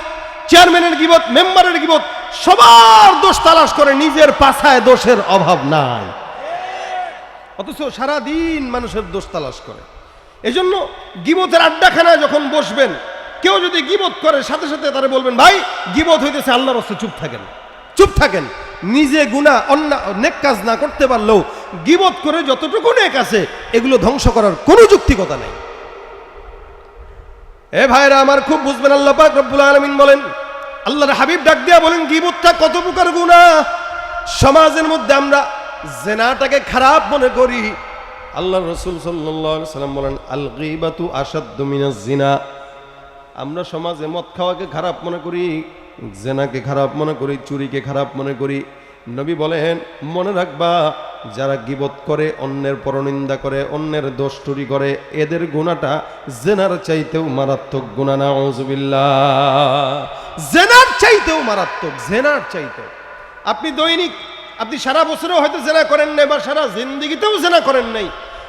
চেয়ারম্যানের গীবত, মেম্বারের গীবত, সবার দোষ তালাশ করে, নিজের পাছায় দোষের অভাব নাই, অথচ সারা দিন মানুষের দোষ তালাশ করে। এজন্য গীবতের আড্ডাখানায় যখন বসবেন, কেউ যদি গীবত করে সাথে সাথে তারা বলবেন, ভাই গীবত হইতেছে, আল্লাহর রাস্তায় চুপ থাকেন, চুপ থাকেন। নিজে গুনাহ অন্য নেক কাজ না করতে পারলেও গীবত করে যতটুকু নেক আছে এগুলো ধ্বংস করার কোনো যুক্তিকতা নেই। এ ভাইরা আমার খুব বুঝবেন, আল্লাহ পাক রব্বুল আলামিন বলেন, আল্লাহর হাবিব ডাক দিয়া বলেন গীবতটা কত প্রকার গুনাহ। সমাজের মধ্যে আমরা জিনাটাকে খারাপ মনে করি। আল্লাহর রাসূল সাল্লাল্লাহু আলাইহি ওয়াসাল্লাম বলেন, আল গীবাতু আশাদ্দু মিনাজ জিনা। আমরা সমাজে মদ খাওয়াকে খারাপ মনে করি, জিনাকে খারাপ মনে করি, চুরিকে খারাপ মনে করি। নবী বলেন মনে রাখবা, যারা গীবত করে, অন্যের পরনিন্দা করে, অন্যের দোষ চুরি করে, এদের গুনাহটা জিনার চাইতেও মারাত্মক গুনাহ। নাউযুবিল্লাহ, জিনার চাইতেও মারাত্মক, জিনার চাইতেও। আপনি দৈনিক, আপনি সারা বছরেও হয়তো জিনা করেন নাই, বা সারা জিন্দেগিতেও জিনা করেন নাই,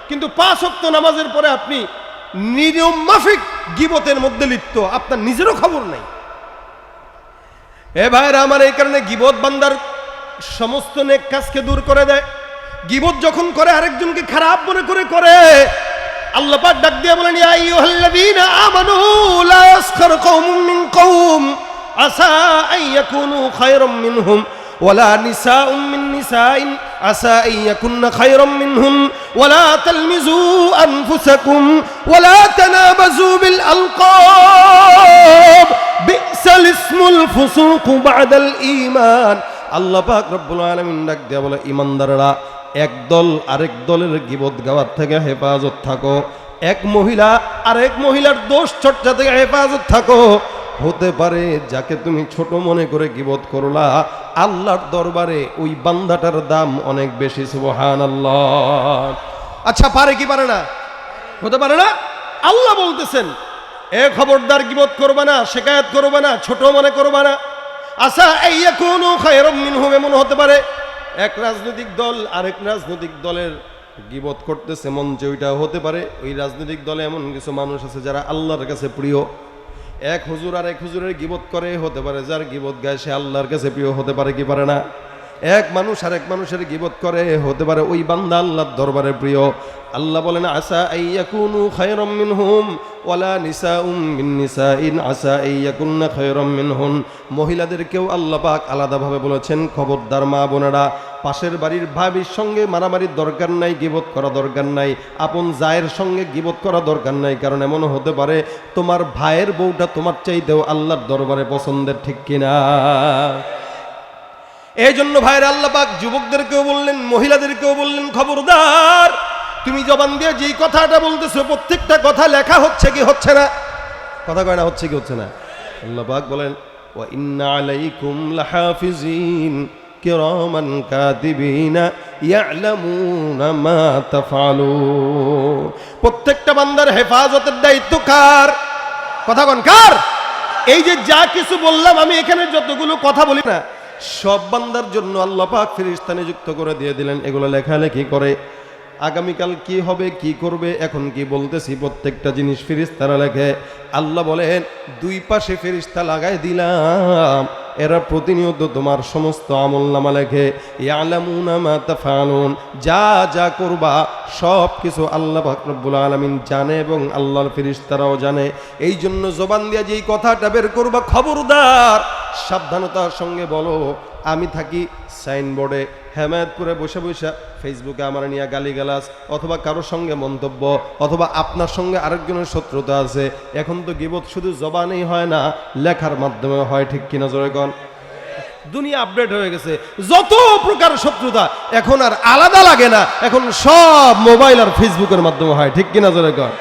কিন্তু 5 ওয়াক্ত নামাজের পরে আপনি নিয়ম মাফিক গীবতের মধ্যে লিপ্ত, আপনার নিজেরও খবর নাই। এ ভাইরা আমার, এই কারণে গীবত বান্দার সমস্ত নেক কাজকে দূর করে দেয়। গীবত যখন করে আরেকজনকে খারাপ মনে করে, আল্লাহ পাক ডাক দিয়ে বলেন, ইয়া আইয়ুহাল্লাযীনা আমানু লা ইয়াসখার কওমুম মিন কওম আসা আন ইয়াকুনু খায়রাম মিনহুম ওয়ালা নিসাউম মিন নিসাইন আসা আন ইয়াকুননা খায়রাম মিনহুম ওয়ালা তালমিজু আনফুসাকুম ওয়ালা তানাবাজু বিল আলকাব বিসাল ইসমুল ফুসুকু বাদাল ঈমান। আল্লাহ পাক রব্বুল আলামিন ডাক দেয়া বলে, ইমানদাররা এক দল আরেক দলের গীবত গাওয়ার থেকে হেফাজত থাকো, এক মহিলা আরেক মহিলার দোষ চর্চা থেকে হেফাজত থাকো। হতে পারে যাকে তুমি ছোট মনে করে গীবত করলা, আল্লাহর দরবারে ওই বান্দাটার দাম অনেক বেশি। সুবহানাল্লাহ। আচ্ছা, পারে কি পারে না? হতে পারে না? আল্লাহ বলতেছেন, এ খবরদার গীবত করবে না, শিকায়াত করবে না, ছোট মনে করবে না। আসা আইয়াকুনু খায়রাম মিনহুম, এমন হতে পারে এক রাজনৈতিক দল আরেক রাজনৈতিক দলের গীবত করতেছে মঞ্চে, ওইটা হতে পারে ওই রাজনৈতিক দলে এমন কিছু মানুষ আছে যারা আল্লাহর কাছে প্রিয়। এক হুজুর আর এক হুজুরের গীবত করে, হতে পারে যার গীবত গায় সে আল্লাহর কাছে প্রিয় হতে পারে কি পারে না। এক মানুষ আর এক মানুষের গীবত করে, হতে পারে ওই বান্দা আল্লাহর দরবারে প্রিয়। আল্লাহ বলেন আসা আইয়াকুনু খায়রাম মিনহুম ওয়ালা নিসাউম মিন নিসাইন আসা আইয়াকুননা খায়রাম মিনহুন। মহিলাদেরকেও আল্লাহ পাক আলাদাভাবে বলেছেন, খবরদার মা বোনেরা, পাশের বাড়ির ভাবির সঙ্গে মারামারির দরকার নাই, গীবত করা দরকার নাই, আপন জায়ের সঙ্গে গীবত করা দরকার নাই। কারণ এমনও হতে পারে তোমার ভাইয়ের বউটা তোমার চাইতেও আল্লাহর দরবারে পছন্দের, ঠিক কিনা? এই জন্য ভাইয়ের আল্লাহ পাক যুবকদেরকেও বললেন, মহিলাদেরকেও বললেন, খবরদার তুমি জবান দিয়ে যেই কথাটা বলতেছো প্রত্যেকটা কথা লেখা হচ্ছে কি হচ্ছে না? কথা কয় না, হচ্ছে কি হচ্ছে না? আল্লাহ পাক বলেন ওয়া ইন্না আলাইকুম লাহাফিজিন কিরামান কাতিবিনা ইয়ালামুনা মা তাফআলুন। প্রত্যেকটা বান্দার হেফাজতের দায়িত্ব কার? কথা কোন কার? এই যে যা কিছু বললাম আমি এখানে যতগুলো কথা বলি না, সব বান্দার জন্য আল্লাহ পাক ফেরেশতা নিযুক্ত করে দিয়ে দিলেন, এগুলো লেখালেখি করে আগামীকাল কি হবে কি করবে এখন কি বলতেছি প্রত্যেকটা জিনিস ফেরেশতারা লেখে। আল্লাহ বলেন দুই পাশে ফেরেশতা লাগাই দিলাম, এরা প্রতিনিয়ত তোমার সমস্ত আমলনামা লেখে। ইয়ালামুনা মা তাফআলুন, যা যা করবা সব কিছু আল্লাহ পাক রব্বুল আলামিন জানে এবং আল্লাহর ফেরেশতারাও জানে। এই জন্য জবান দিয়ে যেই কথাটা বের করবা খবরদার সাবধানতার সঙ্গে বলো। আমি থাকি সাইনবোর্ডে হেমায়তপুরে বসে বসে ফেসবুকে আমার নিয়ে গালিগালাজ অথবা কারোর সঙ্গে মন্তব্য অথবা আপনার সঙ্গে আরেকজনের শত্রুতা আছে। এখন তো গীবত শুধু জবানেই হয় না, লেখার মাধ্যমে হয়, ঠিক কিনা জোরে কোন? দুনিয়া আপডেট হয়ে গেছে, যত প্রকার শত্রুতা এখন আর আলাদা লাগে না, এখন সব মোবাইল আর ফেসবুকের মাধ্যমে হয়, ঠিক কিনা জোরে কোন?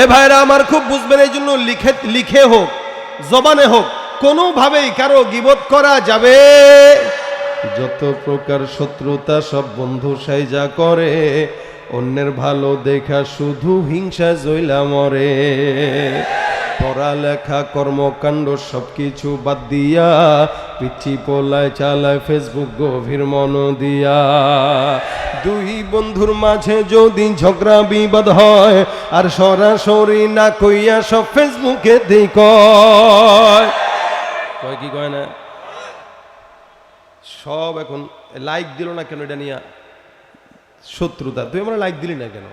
এ ভাইরা আমার খুব বুঝবেন, এই জন্য লিখে হোক জবানে হোক কোনোভাবেই কারো গীবত করা যাবে। যত প্রকার শত্রুতা সব বন্ধু সাইজা করে, অন্যের ভালো দেখা শুধু হিংসা জইলা মরে। পড়ালেখা কর্মকাণ্ড সবকিছু বাদ দিয়া পিঠি পোলায় চালায় ফেসবুক গভীর মন দিয়া। দুই বন্ধুর মাঝে যদি ঝগড়া বিবাদ হয় আর সরাসরি না কইয়া সব ফেসবুকে দেই কয় কি কয় না, সব এখন লাইক দিল না কেন, এটা নিয়ে শত্রুতা। তুই আমার লাইক দিলি না কেন,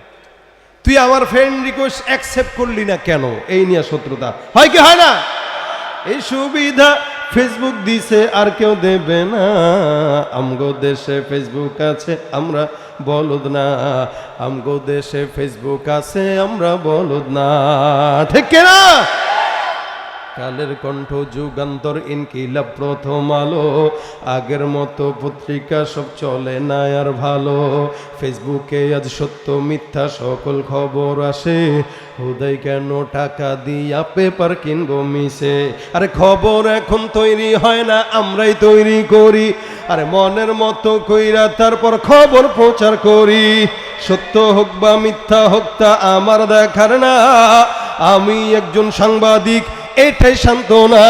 তুই আমার ফ্রেন্ড রিকোয়েস্ট অ্যাকসেপ্ট করলি না কেন, এই নিয়ে শত্রুতা হয় কি হয় না? এই সুবিধা ফেসবুক দিছে আর কেউ দেবে না, আমগো দেশে ফেসবুক আছে আমরা বলদ না, আমগো দেশে ফেসবুক আছে আমরা বলদ না, ঠিক কিনা? কালের কণ্ঠ, যুগান্তর, ইনকিলাব, প্রথম আলো, আগের মতো পত্রিকা সব চলে না আর ভালো। ফেসবুকে আজ সত্য মিথ্যা সকল খবর আসে, হুদাই কেন টাকা দিয়া পেপার কিনবো মিশে। আরে খবর এখন তৈরি হয় না, আমরাই তৈরি করি, আরে মনের মতো কইরা তারপর খবর প্রচার করি। সত্য হোক বা মিথ্যা হোক তা আমার দেখার না, আমি একজন সাংবাদিক, এটাই সান্ত্বনা।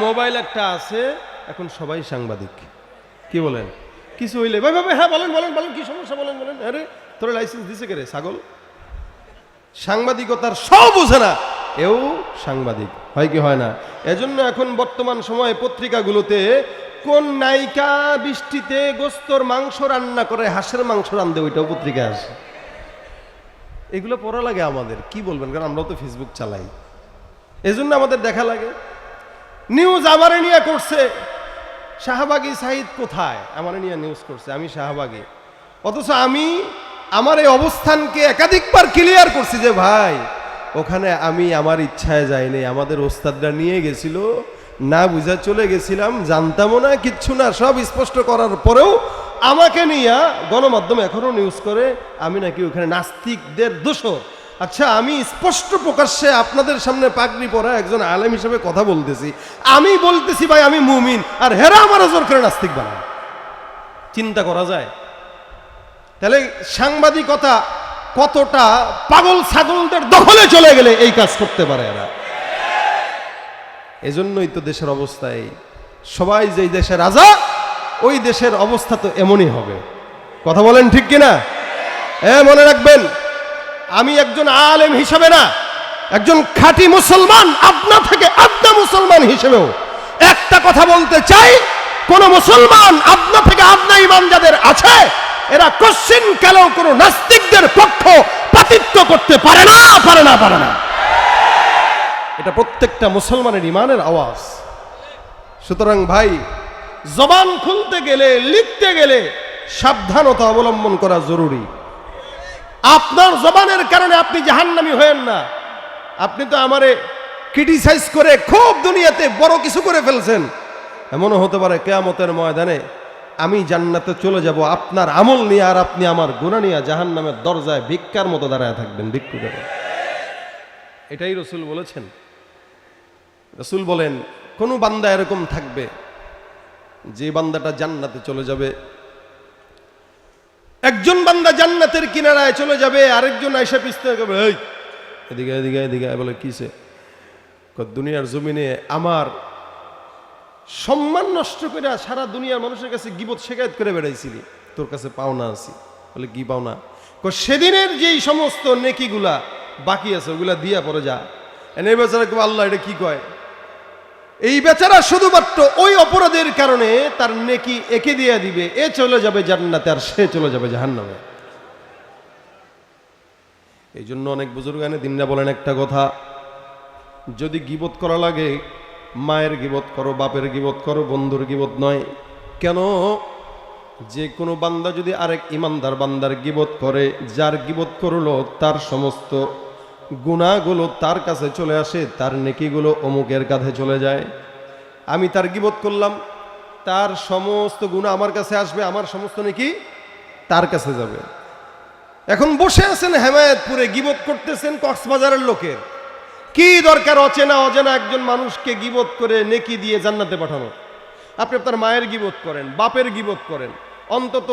মোবাইল একটা আছে, এখন সবাই সাংবাদিক। কি বলেন? কিছু হইলে ভাই ভাই হ্যাঁ বলেন বলেন বলেন, কি সমস্যা বলেন বলেন। আরে তোর লাইসেন্স দিছে কে রে ছাগল? সাংবাদিকতার সব বোঝে না, এও সাংবাদিক, হয় কি হয় না? এজন্য এখন বর্তমান সময়ে পত্রিকাগুলোতে কোন নায়িকা বৃষ্টিতে গোস্তর মাংস রান্না করে হাঁসের মাংস রান্ধে, ওইটাও পত্রিকায় আসে। এগুলো পড়া লাগে আমাদের, কি বলবেন, কারণ আমরাও তো ফেসবুক চালাই, এজন্য আমাদের দেখা লাগে। নিউজ আমারে নিয়ে করছে, শাহবাগী সাহিদ কোথায়, আমারে নিয়ে নিউজ করছে, আমি শাহবাগী, অথচ আমি আমার এই অবস্থানকে একাধিকবার ক্লিয়ার করছি যে ভাই ওখানে আমি আমার ইচ্ছায় যাইনি, আমাদের ওস্তাদরা নিয়ে গেছিল, না বুঝা চলে গেছিলাম, জানতামও না কিচ্ছু না, সব স্পষ্ট করার পরেও আমাকে নিয়ে গণমাধ্যম এখনো নিউজ করে আমি নাকি ওখানে নাস্তিকদের দোষর। আচ্ছা, আমি স্পষ্ট প্রকাশ্যে আপনাদের সামনে পাগড়ি পরা একজন আলেম হিসেবে কথা বলতেছি, আমি বলতেছি ভাই আমি মুমিন, আর হেরা আমার জোর করে নাস্তিক বানায়, চিন্তা করা যায়? তাহলে সাংবাদিকতা কতটা পাগল ছাগলদের দখলে চলে গেলে এই কাজ করতে পারে এরা। এজন্যই তো দেশের অবস্থা এই, সবাই যেই দেশের রাজা ওই দেশের অবস্থা তো এমনই হবে। কথা বলেন ঠিক কিনা? মনে রাখবেন, আমি একজন আলেম হিসেবে না, একজন খাঁটি মুসলমান, আপনা থেকে আপনা মুসলমান হিসেবেও একটা কথা বলতে চাই, কোন মুসলমান আপনা থেকে আপনা ঈমান যাদের আছে, এরা কোশ্চিন কালেও কোন নাস্তিকদের পক্ষ পাতিত্ব করতে পারে না, পারে না, পারে না। এটা প্রত্যেকটা মুসলমানের ঈমানের আওয়াজ। সুতরাং ভাই, জবান খুলতে গেলে, লিখতে গেলে সাবধানতা অবলম্বন করা জরুরি। আপনার জবানের কারণে আপনি জাহান্নামী হয়েন না। আপনি তো আমারে ক্রিটিসাইজ করে খুব দুনিয়াতে বড় কিছু করে ফেলছেন, এমনও হতে পারে কিয়ামতের ময়দানে আমি জান্নাতে চলে যাব আপনার আমল নিয়ে, আর আপনি আমার গুনাহ নিয়ে জাহান্নামের দরজায় ভিক্ষার মতো দাঁড়ায় থাকবেন, ভিক্ষু করে। এটাই রাসূল বলেছেন। রাসূল বলেন, কোন বান্দা এরকম থাকবে যে বান্দাটা জান্নাতে চলে যাবে। একজন বান্দা জান্নাতের কিনারায় চলে যাবে, আরেকজন আয়েশা পিছনে যাবে, এই এদিকে এদিকে এদিকে বলে, কিসে? দুনিয়ার জমিনে আমার সম্মান নষ্ট করে সারা দুনিয়ার মানুষের কাছে গীবত শিকায়ত করে বেড়াইছিলি, তোর কাছে পাওনা আছি। বলে, কি পাওনা? সেদিনের যেই সমস্ত নেকিগুলা বাকি আছে ওগুলা দিয়া পরে যা। এই বেচারা কেউ, আল্লাহ এটা কি কয়? এই বেচারা শুধুমাত্র ওই অপরাধের কারণে তার নেকি একে দিয়ে দিবে, এ চলে যাবে জান্নাতে আর সে চলে যাবে জাহান্নামে। এই জন্য অনেক বুজুর্গানে দিনরা বলেন একটা কথা, যদি গীবত করা লাগে মায়ের গীবত করো, বাপের গীবত করো, বন্ধুর গীবত নয়। কেন? যে কোনো বান্দা যদি আরেক ইমানদার বান্দার গীবত করে, যার গীবত করলো তার সমস্ত গুনাহগুলো তার কাছে চলে আসে, তার নেকিগুলো অমুকের কাঁধে চলে যায়। আমি তার গীবত করলাম, তার সমস্ত গুনাহ আমার কাছে আসবে, আমার সমস্ত নেকি তার কাছে যাবে। এখন বসে আছেন হেমায়েতপুরে, গীবত করতেছেন কক্সবাজারের লোকের। কি দরকার অচেনা অজানা একজন মানুষকে গীবত করে নেকি দিয়ে জান্নাতে পাঠানো? আপনি আপনার মায়ের গীবত করেন, বাপের গীবত করেন, অন্তত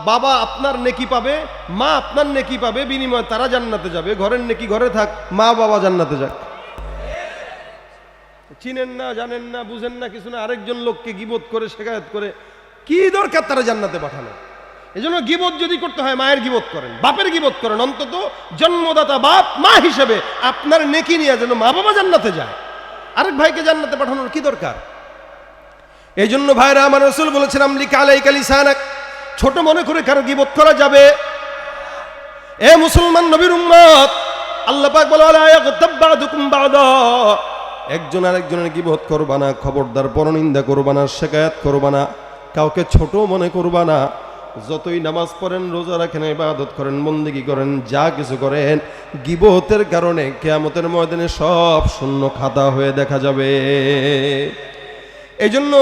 বাবা আপনার নেকি পাবে, মা আপনার নেকি পাবে, বিনিময়ে তারা জান্নাতে যাবে। ঘরের নেকি ঘরে থাক, মা বাবা জান্নাতে যাক। চিনেন না, জানেন না, বুঝেন না, কিছু না, আরেকজন লোককে গীবত করে শিকায়ত করে কি দরকার তারা জান্নাতে পাঠানো? এই জন্য গীবত যদি করতে হয় মায়ের গীবত করেন, বাপের গীবত করেন, অন্তত জন্মদাতা বাপ মা হিসেবে আপনার নেকি নিয়ে যেন মা বাবা জান্নাতে যায়। আরেক ভাইকে জান্নাতে পাঠানোর কি দরকার? এই জন্য ভাইরা আমার, রাসূল বলেছেন, আমলিকা আলাইকা লিসানাক, ছোট মনে করে কারো গীবত করা যাবে? এ মুসলমান নবীর উম্মত, আল্লাহ পাক বলে, আলা ইয়াগতাব বা'দুকুম বা'দা, একজন আরেকজনের গীবত করবা না, খবরদার পরনিন্দা করবা না, শিকায়াত করবা না, কাউকে ছোট মনে করবা না। যতই নামাজ পড়েন, রোজা রাখেন, ইবাদত করেন, বন্দেগী করেন, যা কিছু করেন, গীবতের কারণে কিয়ামতের ময়দানে সব শূন্য খাতা হয়ে দেখা যাবে। এই জন্য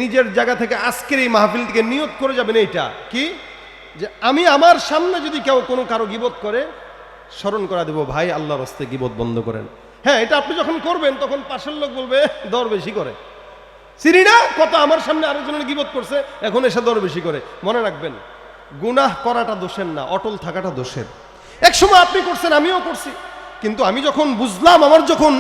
নিজের জায়গা থেকে আজকের এই মাহফিলটিকে নিয়ত করে যাবেন এইটা কি, যে আমি আমার সামনে যদি কেউ কোনো কারো গীবত করে, স্মরণ করা দেব, ভাই আল্লাহর রাস্তায় গীবত বন্ধ করেন। হ্যাঁ, এটা আপনি যখন করবেন তখন পাশের লোক বলবে, দর বেশি করে, চিনি না কত আমার সামনে আরেকজনের গীবত করছে, এখন এসে দর বেশি করে। মনে রাখবেন, গুনাহ করাটা দোষের না, অটল থাকাটা দোষের। এক সময় আপনি করছেন, আমিও করছি, কিন্তু আমি যখন বুঝলাম, আমার যখন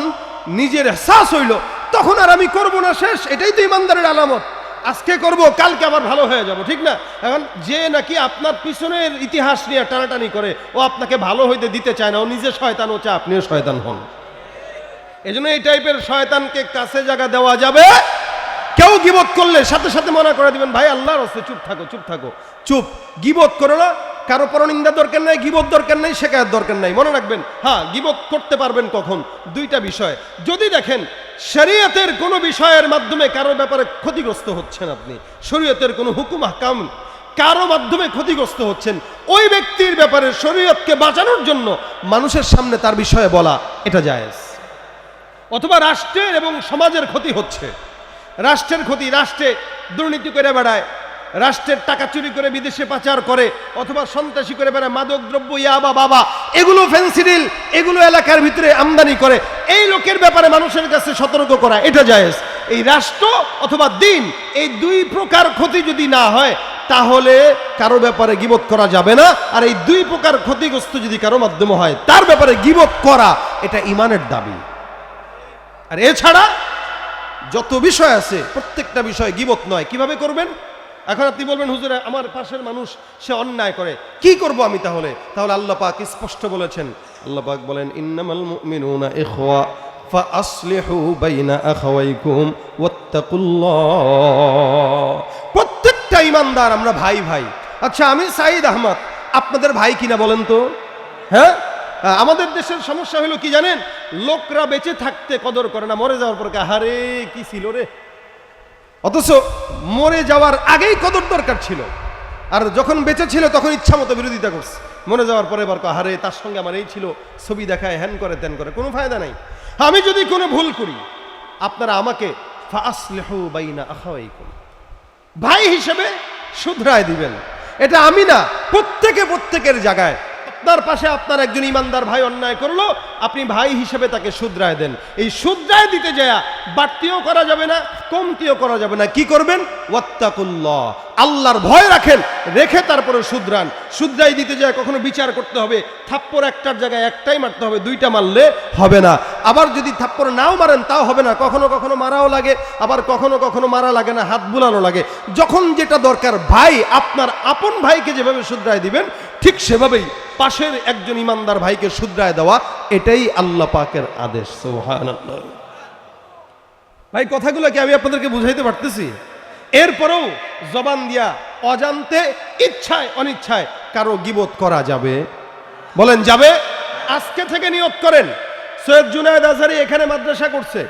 নিজের এহসাস হইল, তখন আর আমি করব না, শেষ। এটাই তো ইমানদারের আলামত। আজকে করব, কালকে আবার ভালো হয়ে যাব, ঠিক না? এখন যে নাকি আপনার পিছনের ইতিহাস নিয়ে টানাটানি করে, ও আপনাকে ভালো হইতে দিতে চায় না, ও নিজে শয়তান, ও চায় আপনিও শয়তান হন। এই জন্য এই টাইপের শয়তানকে কাছে জায়গা দেওয়া যাবে। কেউ গীবত করলে সাথে সাথে মনে করে দিবেন, ভাই আল্লাহর রাস্তায় চুপ থাকো, চুপ থাকো, চুপ, গীবত করো না, কারো পরনিন্দা দরকার নাই, গীবত দরকার নাই, শিকায়ত দরকার নাই। মনে রাখবেন, হ্যাঁ, গীবত করতে পারবেন কখন? দুইটা বিষয়। যদি দেখেন শরীয়তের কোনো বিষয়ের মাধ্যমে কারো ব্যাপারে ক্ষতিগ্রস্ত হচ্ছেন, আপনি শরীয়তের কোনো হুকুম আহকাম কারো মাধ্যমে ক্ষতিগ্রস্ত হচ্ছেন, ওই ব্যক্তির ব্যাপারে শরীয়তকে বাঁচানোর জন্য মানুষের সামনে তার বিষয়ে বলা, এটা জায়েজ। অথবা রাষ্ট্রের এবং সমাজের ক্ষতি হচ্ছে, রাষ্ট্রের ক্ষতি, রাষ্ট্রে দুর্নীতি করে বেড়ায়, রাষ্ট্রের টাকা চুরি করে বিদেশে পাচার করে, অথবা সন্ত্রাসী করে বেড়ায়, মাদক দ্রব্য, ইয়াবা, বাবা, এগুলো ফেন্সিডিল, এগুলো এলাকার ভিতরে আমদানি করে, এই লোকের ব্যাপারে মানুষের কাছে সতর্ক করা, এটা জায়েজ। এই রাষ্ট্র অথবা দিন, এই দুই প্রকার ক্ষতি যদি না হয়, তাহলে কারো ব্যাপারে গীবত করা যাবে না। আর এই দুই প্রকার ক্ষতিগ্রস্ত যদি কারো মাধ্যমে হয়, তার ব্যাপারে গীবত করা, এটা ঈমানের দাবি। আর এছাড়া যত বিষয় আছে, প্রত্যেকটা বিষয় গীবত নয়। কিভাবে করবেন? এখন আপনি বলবেন হুজুর আমার পাশের মানুষ সে অন্যায় করে, কি করব আমি তাহলে? তাহলে আল্লাহ পাক স্পষ্ট বলেছেন, আল্লাহ পাক বলেন ইন্নামাল মুমিনুনা ইখওয়া ফাআসলিহু বাইনা আখাওয়াইকুম ওয়াত্তাকুল্লাহ। প্রত্যেকটা ঈমানদার আমরা ভাই ভাই। আচ্ছা আমি সাঈদ আহমদ আপনাদের ভাই কিনা বলেন তো? হ্যাঁ, আমাদের দেশের সমস্যা হলো কি জানেন, লোকরা বেঁচে থাকতে কদর করে না, মরে যাওয়ার পর আহারে কি ছিল রে, অথচ মরে যাওয়ার আগেই কদর দরকার ছিল, আর যখন বেঁচে ছিল তখন ইচ্ছা মতো বিরোধিতা করছে, মরে যাওয়ার পরে এবার আহারে তার সঙ্গে আমার এই ছিল, ছবি দেখায়, হ্যান করে ত্যান করে, কোনো ফায়দা নাই। আমি যদি কোনো ভুল করি আপনারা আমাকে ফাআসলিহু বাইনা আখাওয়াইকুম ভাই হিসেবে শুধরায় দিবেন। এটা আমি না, প্রত্যেকের জায়গায় আপনার পাশে আপনার একজন ইমানদার ভাই অন্যায় করলো, আপনি ভাই হিসেবে তাকে শুধরায় দেন। এই শুধরায় দিতে যায় বাড়তিও করা যাবে না, কমতিও করা যাবে না। কি করবেন? ওয়াত্তাকুল্লাহ, আল্লাহর ভয় রাখেন, রেখে তারপরে শুধরান। শুধরাই দিতে যায় কখনো বিচার করতে হবে, থাপ্পড় একটার জায়গায় একটাই মারতে হবে, দুইটা মারলে হবে না। আবার যদি থাপ্পড় নাও মারেন তাও হবে না, কখনো কখনো মারাও লাগে, আবার কখনো কখনো মারা লাগে না, হাত বুলানো লাগে। যখন যেটা দরকার, ভাই আপনার আপন ভাইকে যেভাবে শুধরায় দিবেন ঠিক সেভাবেই পাশের একজন ইমানদার ভাইকে শুধরায় দেওয়া, এটাই আল্লাহ পাকের আদেশ। সুবহানাল্লাহ। ভাই কথাগুলো কি আমি আপনাদেরকে বুঝাইতে পারতেছি? এরপরেও জবান দিয়া অজান্তে ইচ্ছায় অনিচ্ছায় কারো গীবত করা যাবে? বলেন যাবে? আজকে থেকে নিয়ত করেন, সৈয়দ জুনায়েদ আজহারি এখানে মাদ্রাসা করছে,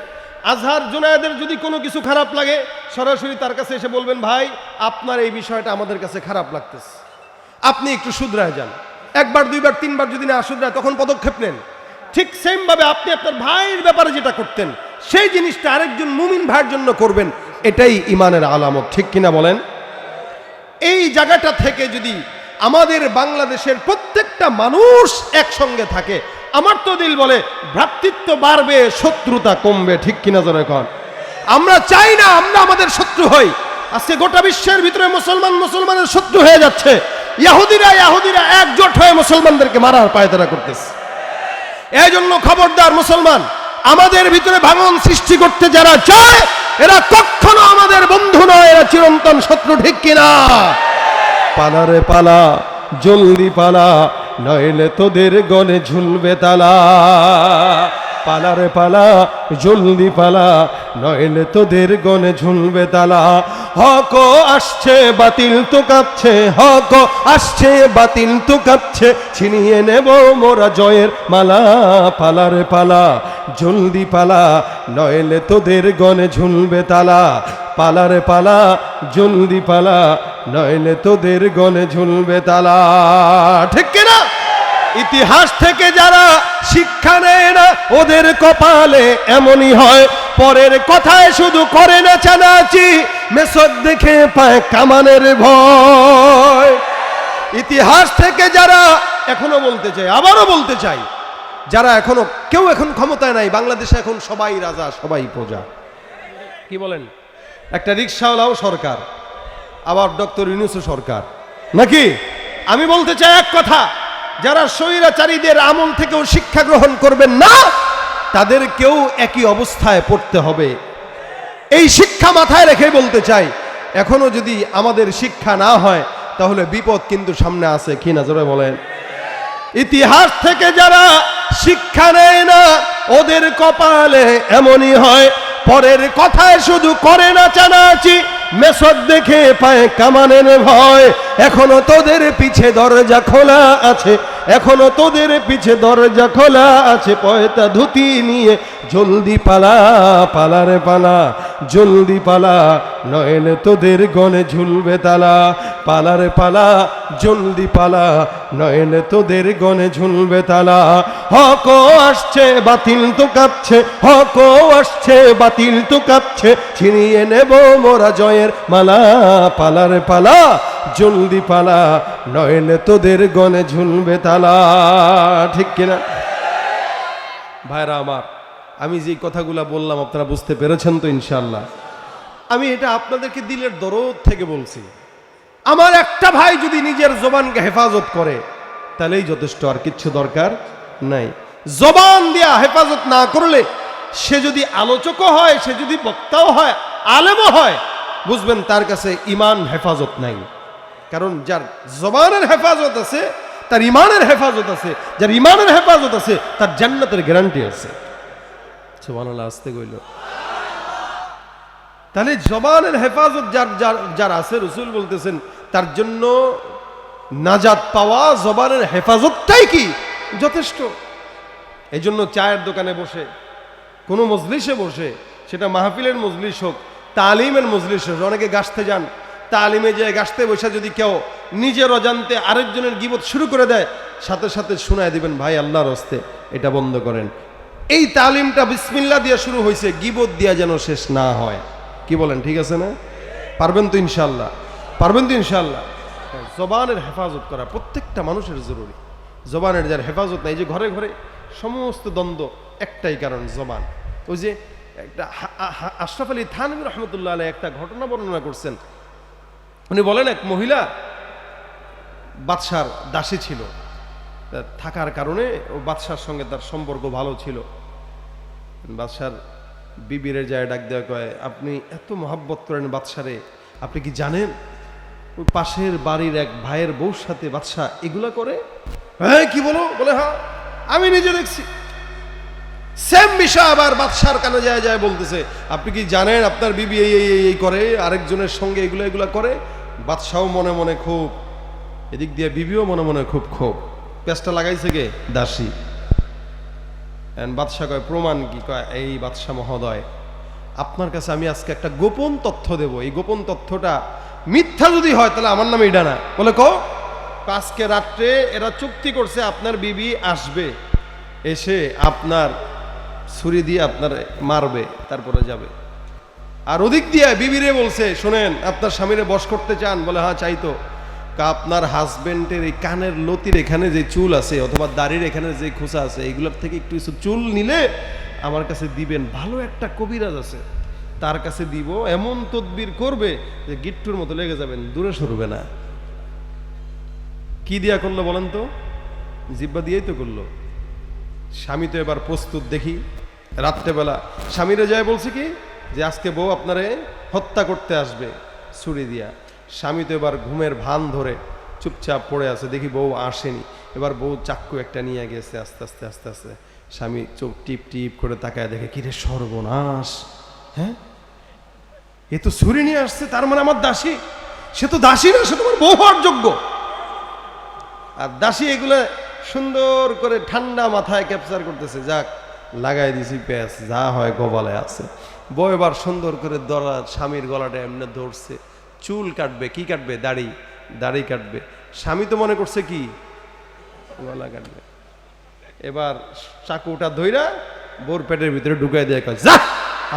আজহার জুনায়েদের যদি কোনো কিছু খারাপ লাগে সরাসরি তার কাছে এসে বলবেন, ভাই আপনার এই বিষয়টা আমাদের কাছে খারাপ লাগতেছে, আপনি একটু শুধরায় যান। একবার দুইবার তিনবার যদি না শুধরায় তখন পদক্ষেপ নেন। ঠিক সেম ভাবে আপনি আপনার ভাইয়ের ব্যাপারে যেটা করতেন সেই জিনিসটা আরেকজন মুমিন ভাইয়ের জন্য করবেন, এটাই ইমানের আলামত। ঠিক কিনা বলেন? এই জায়গাটা থেকে যদি আমাদের বাংলাদেশের প্রত্যেকটা মানুষ একসঙ্গে থাকে, আমার তো দিল বলে ভ্রাতৃত্ব বাড়বে, শত্রুতা কমবে। ঠিক কিনা জোরে কন? আমরা চাই না আমরা আমাদের শত্রু হই। আজকে গোটা বিশ্বের ভিতরে মুসলমানের শত্রু হয়ে যাচ্ছে। ইহুদিরা একজোট হয়ে মুসলমানদেরকে মারার পায়তারা করতেছে। এই জন্য খবরদার মুসলমান, আমাদের ভিতরে ভাঙন সৃষ্টি করতে যারা চায় এরা কখনো আমাদের বন্ধু নয়, এরা চিরন্তন শত্রু। ঠিক কিনা? পালারে পালা, জলদি পালা, নইলে তোদের গনে ঝুলবে তালা। পালারে পালা, জলদি পালা, নইলে তোদের গনে ঝুলবে তালা। হক আসছে বাতিল তো কাঁপছে, হক আসছে বাতিল তো কাঁপছে, ছিনিয়ে নেব মোরা জয়ের মালা। পালারে পালা, জলদি পালা, নইলে তোদের গনে ঝুলবে তালা। পালারে পালা, জলদি পালা, নইলে তোদের গনে ঝুলবে তালা। ঠিক কিনা? ইতিহাস থেকে যারা শিক্ষা নেয় না ওদের কপালে এমনই হয়, পরের কথায় শুধু করে না চানাচি, মেসদ দেখে পায় কামানের ভয়। ইতিহাস থেকে যারা, এখনো বলতে চাই, আবারও বলতে চাই, যারা এখনো কেউ এখন ক্ষমতায় নাই, বাংলাদেশে এখন সবাই রাজা সবাই প্রজা। কি বলেন? একটা রিকশাওয়ালাও সরকার, আবার ডক্টর ইউনূসও সরকার, নাকি? আমি বলতে চাই এক কথা, যারা স্বৈরাচারীদের আমল থেকেও শিক্ষা গ্রহণ করবেন না তাদেরকেও একই অবস্থায় পড়তে হবে। এই শিক্ষা মাথায় রেখে বলতে চাই, এখনো যদি আমাদের শিক্ষা না হয় তাহলে বিপদ কিন্তু সামনে আছে। কি না জোরে বলেন? ইতিহাস থেকে যারা শিক্ষা নেয় না ওদের কপালে এমনই হয়, পরের কথায় শুধু করে না চানাচি, মেসদ দেখে পায় কামানের ভয়। এখনো তোদের পিছে দরজা খোলা আছে, এখনো তোদের পিছে দরজা খোলা আছে, পয়তা ধুতি নিয়ে জলদি পালা। পালারে পালা, জলদি পালা, নইলে তোদের গনে ঝুলবে তালা। পালারে পালা, জলদি পালা, নইলে তোদের গনে ঝুলবে তালা। হক আসছে বাতিল তো কাঁপছে, হক আসছে বাতিল তো কাঁপছে, ছিনিয়ে নেব মোরা জয়ের মালা। পালারে পালা, জলদি পালা, নইলে তোদের গনে ঝুলবে তালা। ঠিক কিনা ভাইরা আমার? আমি যে কথাগুলা বললাম আপনারা বুঝতে পেরেছেন তো ইনশাআল্লাহ? আমি এটা আপনাদেরকে দিলের দরদ থেকে বলছি। আমার একটা ভাই যদি নিজের জবানকে হেফাজত করে তাহলেই যথেষ্ট, আর কিচ্ছু দরকার নাই। জবান দিয়া হেফাজত না করলে সে যদি আলোচকও হয়, সে যদি বক্তাও হয়, আলেমও হয়, বুঝবেন তার কাছে ঈমান হেফাজত নাই। কারণ যার জবানের হেফাজত আছে তার ঈমানের হেফাজত আছে, যার ঈমানের হেফাজত আছে তার জান্নাতের গ্যারান্টি আছে। সুবহানাল্লাহ, আস্তে কইল। তাহলে জবানের হেফাজত যার আছে, রাসূল বলতেছেন তার জন্য নাজাত পাওয়া জবানের হেফাজতটাই কি যথেষ্ট। এই জন্য চায়ের দোকানে বসে, কোনো মজলিসে বসে, সেটা মাহফিলের মজলিস হোক, তালিমের মজলিস হোক, অনেকে গাছতে যান, তালিমে যে গাছতে বসে যদি কেউ নিজের অজান্তে আরেকজনের গীবত শুরু করে দেয়, সাথে সাথে শোনায় দিবেন, ভাই আল্লাহর হস্তে এটা বন্ধ করেন। এই তালিমটা বিসমিল্লাহ দিয়ে শুরু হয়েছে, গীবত দিয়া যেন শেষ না হয়। কি বলেন, ঠিক আছে না? পারবেন তো ইনশাল্লাহ? পারবেন তো ইনশাল্লাহ? জবানের হেফাজত করা প্রত্যেকটা মানুষের জরুরি। জবানের যার হেফাজত নাই, যে ঘরে ঘরে সমস্ত দ্বন্দ্ব একটাই কারণ, জবান। ওই যে একটা আশরাফ আলী থানভী রহমতুল্লাহ আলাইহি একটা ঘটনা বর্ণনা করছেন। উনি বলেন, এক মহিলা বাদশার দাসী ছিল, থাকার কারণে ও বাদশার সঙ্গে তার সম্পর্ক ভালো ছিল। বাদশার বিবিরে যায় ডাক দেওয়া, কয়, আপনি এত মহাব্বত করেন বাদশারে, আপনি কি জানেন ওই পাশের বাড়ির এক ভাইয়ের বউর সাথে বাদশা এগুলা করে? হ্যাঁ, কি বলো? বলে, হ্যাঁ আমি নিজে দেখছি। সেম বিষয় আবার বাদশার কানে যায় যায় বলতেছে, আপনি কি জানেন আপনার বিবি এই করে, আরেকজনের সঙ্গে এগুলা করে। বাদশাও মনে মনে খুব, এদিক দিয়ে বিবিও মনে মনে খুব ক্ষোভ। পেঁচটা লাগাইছে কে? দাসী। বাদশা কয়, প্রমাণ কি? কয়, এই বাদশা মহোদয়, আপনার কাছে আমি আজকে একটা গোপন তথ্য দেব। এই গোপন তথ্যটা মিথ্যা যদি হয় তাহলে আমার নামে এটা না। বলে, আজকে রাত্রে এরা চুক্তি করছে আপনার বিবি আসবে, এসে আপনার ছুরি দিয়ে আপনার মারবে, তারপরে যাবে। আর ওদিক দিয়ে বিবিরে বলছে, শোনেন আপনার স্বামীরে বশ করতে চান? বলে, হ্যাঁ চাইতো। আপনার হাজবেন্ডের এই কানের লতির এখানে যে চুল আছে, অথবা দাড়ির এখানে যে খোঁচা আছে, এইগুলোর থেকে একটু কিছু চুল নিলে আমার কাছে দিবেন। ভালো একটা কবিরাজ আছে, তার কাছে দিব, এমন তদবির করবে যে গিট্টুর মতো লেগে যাবেন, দূরে সরবে না। কি দিয়া করলো বলেন তো? জিব্বা দিয়েই তো করলো। স্বামী তো এবার প্রস্তুত, দেখি রাত্রেবেলা স্বামীরে যায় বলছে কি, যে আজকে বউ আপনারে হত্যা করতে আসবে ছুরি দিয়া। স্বামী তো এবার ঘুমের ভান ধরে চুপচাপ পড়ে আছে, দেখি বউ আসেনি। এবার বউ চাক্কু একটা নিয়ে গেছে, আস্তে আস্তে আস্তে আস্তে স্বামী চোখ টিপ টিপ করে তাকায়, দেখে কিরে সর্বনাশ, হ্যাঁ এ তো ছুরি নিয়ে আসছে, তার মানে আমার দাসী। সে তো দাসী না, সে তোমার বউ হওয়ার যোগ্য। আর দাসী এগুলো সুন্দর করে ঠান্ডা মাথায় ক্যাপচার করতেছে, যাক লাগাই দিছি প্যাঁচ, যা হয় কপালে আছে। বউ এবার সুন্দর করে দরা স্বামীর গলাটা এমনি ধরছে, চুল কাটবে। কি কাটবে? দাড়ি কাটবে। স্বামী তো মনে করছে কি গলা কাটবে। এবার চাকুটা ধইরা বউর পেটের ভিতরে ঢুকাই দিয়ে কয়, যা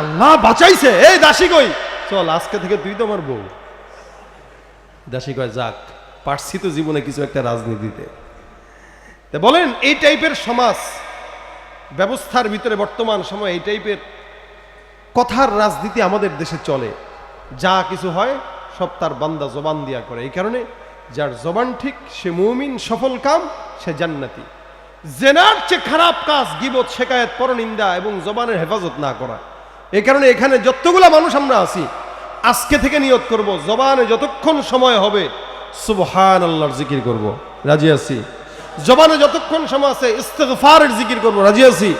আল্লাহ বাঁচাইছে, এই দাসী কই, চল আজকে থেকে তুই তো আমার বউ। দাসী কয়, যাক পারছি তো জীবনে কিছু একটা রাজনীতিতে। তা বলেন, এই টাইপের সমাজ ব্যবস্থার ভিতরে বর্তমান সময় এই টাইপের কথার রাজনীতি আমাদের দেশে চলে। যা কিছু হয় সব তার বান্দা জবান দিয়া করে। এই কারণে যার জবান ঠিক সে মুমিন, সফল কাম, সে জান্নাতি। জেনার চেয়ে খারাপ কাজ গীবত, শেকায়েত, পরনিন্দা এবং জবানের হেফাজত না করা। এই কারণে এখানে যতগুলা মানুষ আমরা আছি, আজকে থেকে নিয়ত করব, জবানে যতক্ষণ সময় হবে সুবহানাল্লাহর জিকির করব, রাজি আছি। জবানে যতক্ষণ সময় আছে ইস্তিগফারের জিকির করব, রাজি আছি।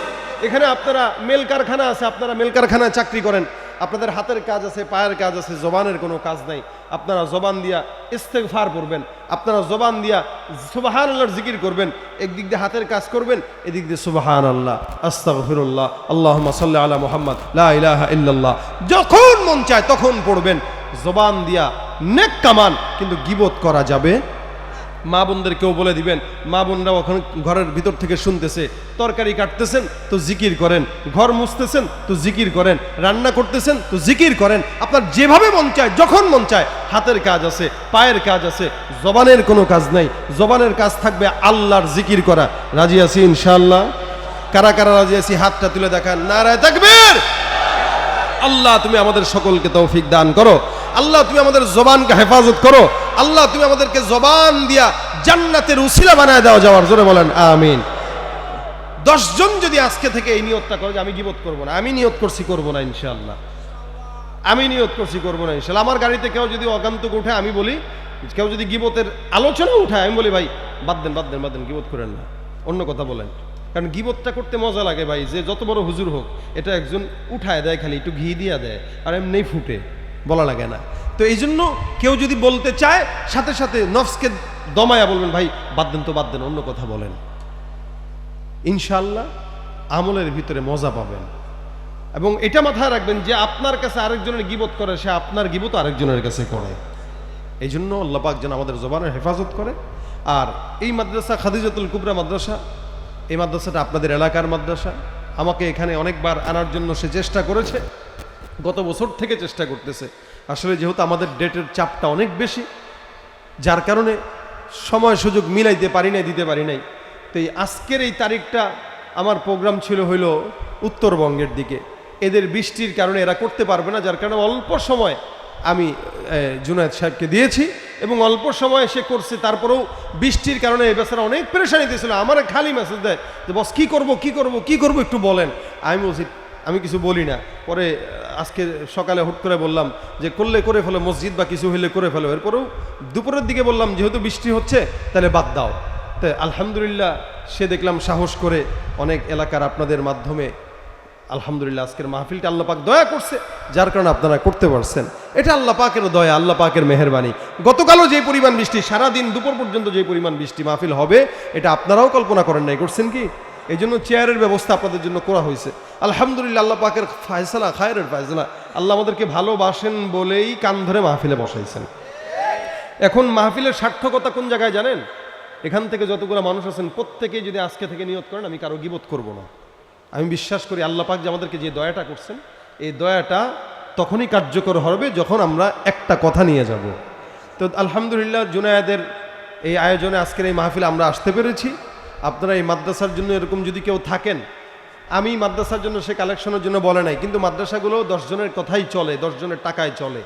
এখানে আপনারা মেল কারখানা আছে, আপনারা মেল কারখানায় চাকরি করেন, আপনাদের হাতের কাজ আছে, পায়ের কাজ আছে, জবানের কোনো কাজ নাই। আপনারা জবান দিয়া ইস্তিগফার করবেন, আপনারা জবান দিয়া সুবহানাল্লাহর জিকির করবেন। একদিক দিয়ে হাতের কাজ করবেন, এদিক দিয়ে সুবহানাল্লাহ, আস্তাগফিরুল্লাহ, আল্লাহুম্মা সাল্লি আলা মুহাম্মদ, লা ইলাহা ইল্লাল্লাহ। যখন মন চায় তখন পড়বেন। জবান দিয়া নেক কামান, কিন্তু গীবত করা যাবে। মা বোনদেরকেও বলে দিবেন, মা বোনরাও ওখানে ঘরের ভিতর থেকে শুনতেছে, তরকারি কাটতেছেন তো জিকির করেন, ঘর মুছতেছেন তো জিকির করেন, রান্না করতেছেন তো জিকির করেন। আপনার যেভাবে মন চায়, যখন মন চায়, হাতের কাজ আছে, পায়ের কাজ আছে, জবানের কোনো কাজ নাই। জবানের কাজ থাকবে আল্লাহর জিকির করা। রাজি আছি ইনশাআল্লাহ? কারা কারা রাজি আছি হাতটা তুলে দেখান। নারায়ে তাকবীর। আল্লাহ তুমি আমাদের সকলকে তৌফিক দান করো। আল্লাহ তুমি আমাদের জবানকে হেফাজত করো। আল্লাহ তুমি আমাদেরকে জবান দিয়া জান্নাতের উসিলা বানায় দাও যাওয়ার। জোরে বলেন আমিন। 10 জন যদি আজকে থেকে এই নিয়তটা করে যে আমি গীবত করব না, আমি নিয়ত করছি করব না ইনশাআল্লাহ, আমি নিয়ত করছি করবো না ইনশাল্লাহ। আমার গাড়িতে কেউ যদি অকান্তক উঠে, আমি বলি, কেউ যদি গিবতের আলোচনা উঠায়, আমি বলি ভাই বাদ দেন বাদ দেন বাদ দেন, গিবত করেন না, অন্য কথা বলেন। কারণ গিবতটা করতে মজা লাগে ভাই, যে যত বড় হুজুর হোক, এটা একজন উঠায় দেয়, খালি একটু ঘি দিয়া দেয়, আর এমনি ফুটে, বলা লাগে না। তো এই জন্য কেউ যদি বলতে চায়, সাথে সাথে নফসকে দমায়া বলবেন ভাই বাদ দেন তো বাদ দেন, অন্য কথা বলেন। ইনশাআল্লাহ আমলের ভিতরে মজা পাবেন। এবং এটা মাথায় রাখবেন যে আপনার কাছে আরেকজনের গিবত করে, সে আপনার গিবত আরেকজনের কাছে করে। এই জন্য আল্লাহ পাক যেন আমাদের জবানের হেফাজত করে। আর এই মাদ্রাসা খাদিজাতুল কুবরা মাদ্রাসা, এই মাদ্রাসাটা আপনাদের এলাকার মাদ্রাসা। আমাকে এখানে অনেকবার আনার জন্য সে চেষ্টা করেছে, গত বছর থেকে চেষ্টা করতেছে। আসলে যেহেতু আমাদের ডেটের চাপটা অনেক বেশি, যার কারণে সময় সুযোগ মিলাইতে পারি নাই, দিতে পারি নাই। তো এই আজকের এই তারিখটা আমার প্রোগ্রাম ছিল হইল উত্তরবঙ্গের দিকে। এদের বৃষ্টির কারণে এরা করতে পারবে না, যার কারণে অল্প সময় আমি জুনায়েদ সাহেবকে দিয়েছি এবং অল্প সময় সে করছে। তারপরেও বৃষ্টির কারণে এই বেচারা অনেক পেরেশানি দিয়েছিল। আমার খালি মেসেজ দেয় যে বস কী করবো কী করবো কী করবো একটু বলেন। আমি বলছি আমি কিছু বলি না। পরে আজকে সকালে হুট করে বললাম যে করলে করে ফেলো, মসজিদ বা কিছু হইলে করে ফেলো। এরপরেও দুপুরের দিকে বললাম যেহেতু বৃষ্টি হচ্ছে তাহলে বাদ দাও। তাই আলহামদুলিল্লাহ সে দেখলাম সাহস করে অনেক এলাকার আপনাদের মাধ্যমে আলহামদুলিল্লাহ আজকের মাহফিলটা আল্লাহ পাক দয়া করছে, যার কারণে আপনারা করতে পারছেন। এটা আল্লাহ পাকের দয়া, আল্লাহ পাকের মেহেরবানি। গতকালও যে পরিমাণ বৃষ্টি, সারাদিন দুপুর পর্যন্ত যে পরিমাণ বৃষ্টি, মাহফিল হবে এটা আপনারাও কল্পনা করেন নাই, করছেন কি? এই জন্য চেয়ারের ব্যবস্থা আপনাদের জন্য করা হয়েছে। আলহামদুলিল্লাহ আল্লাহ পাকের ফায়সালা, খায়রের ফায়সালা। আল্লাহ আমাদেরকে ভালোবাসেন বলেই কান ধরে মাহফিলে বসাইছেন। এখন মাহফিলের সার্থকতা কোন জায়গায় জানেন? এখান থেকে যতগুলো মানুষ আছেন প্রত্যেকেই যদি আজকে থেকে নিয়ত করেন আমি কারো গীবত করব না। আমি বিশ্বাস করি আল্লাহ পাক যে আমাদেরকে যে দয়াটা করছেন, এই দয়াটা তখনই কার্যকর হবে যখন আমরা একটা কথা নিয়ে যাব। তো আলহামদুলিল্লাহ জুনায়েদের এই আয়োজনে আজকের এই মাহফিলে আমরা আসতে পেরেছি। আপনারা এই মাদ্রাসার জন্য এরকম যদি কেউ থাকেন, আমি মাদ্রাসার জন্য সে কালেকশনের জন্য বলে নাই, কিন্তু মাদ্রাসাগুলো 10 জনের কথাই চলে, 10 জনের টাকায় চলে।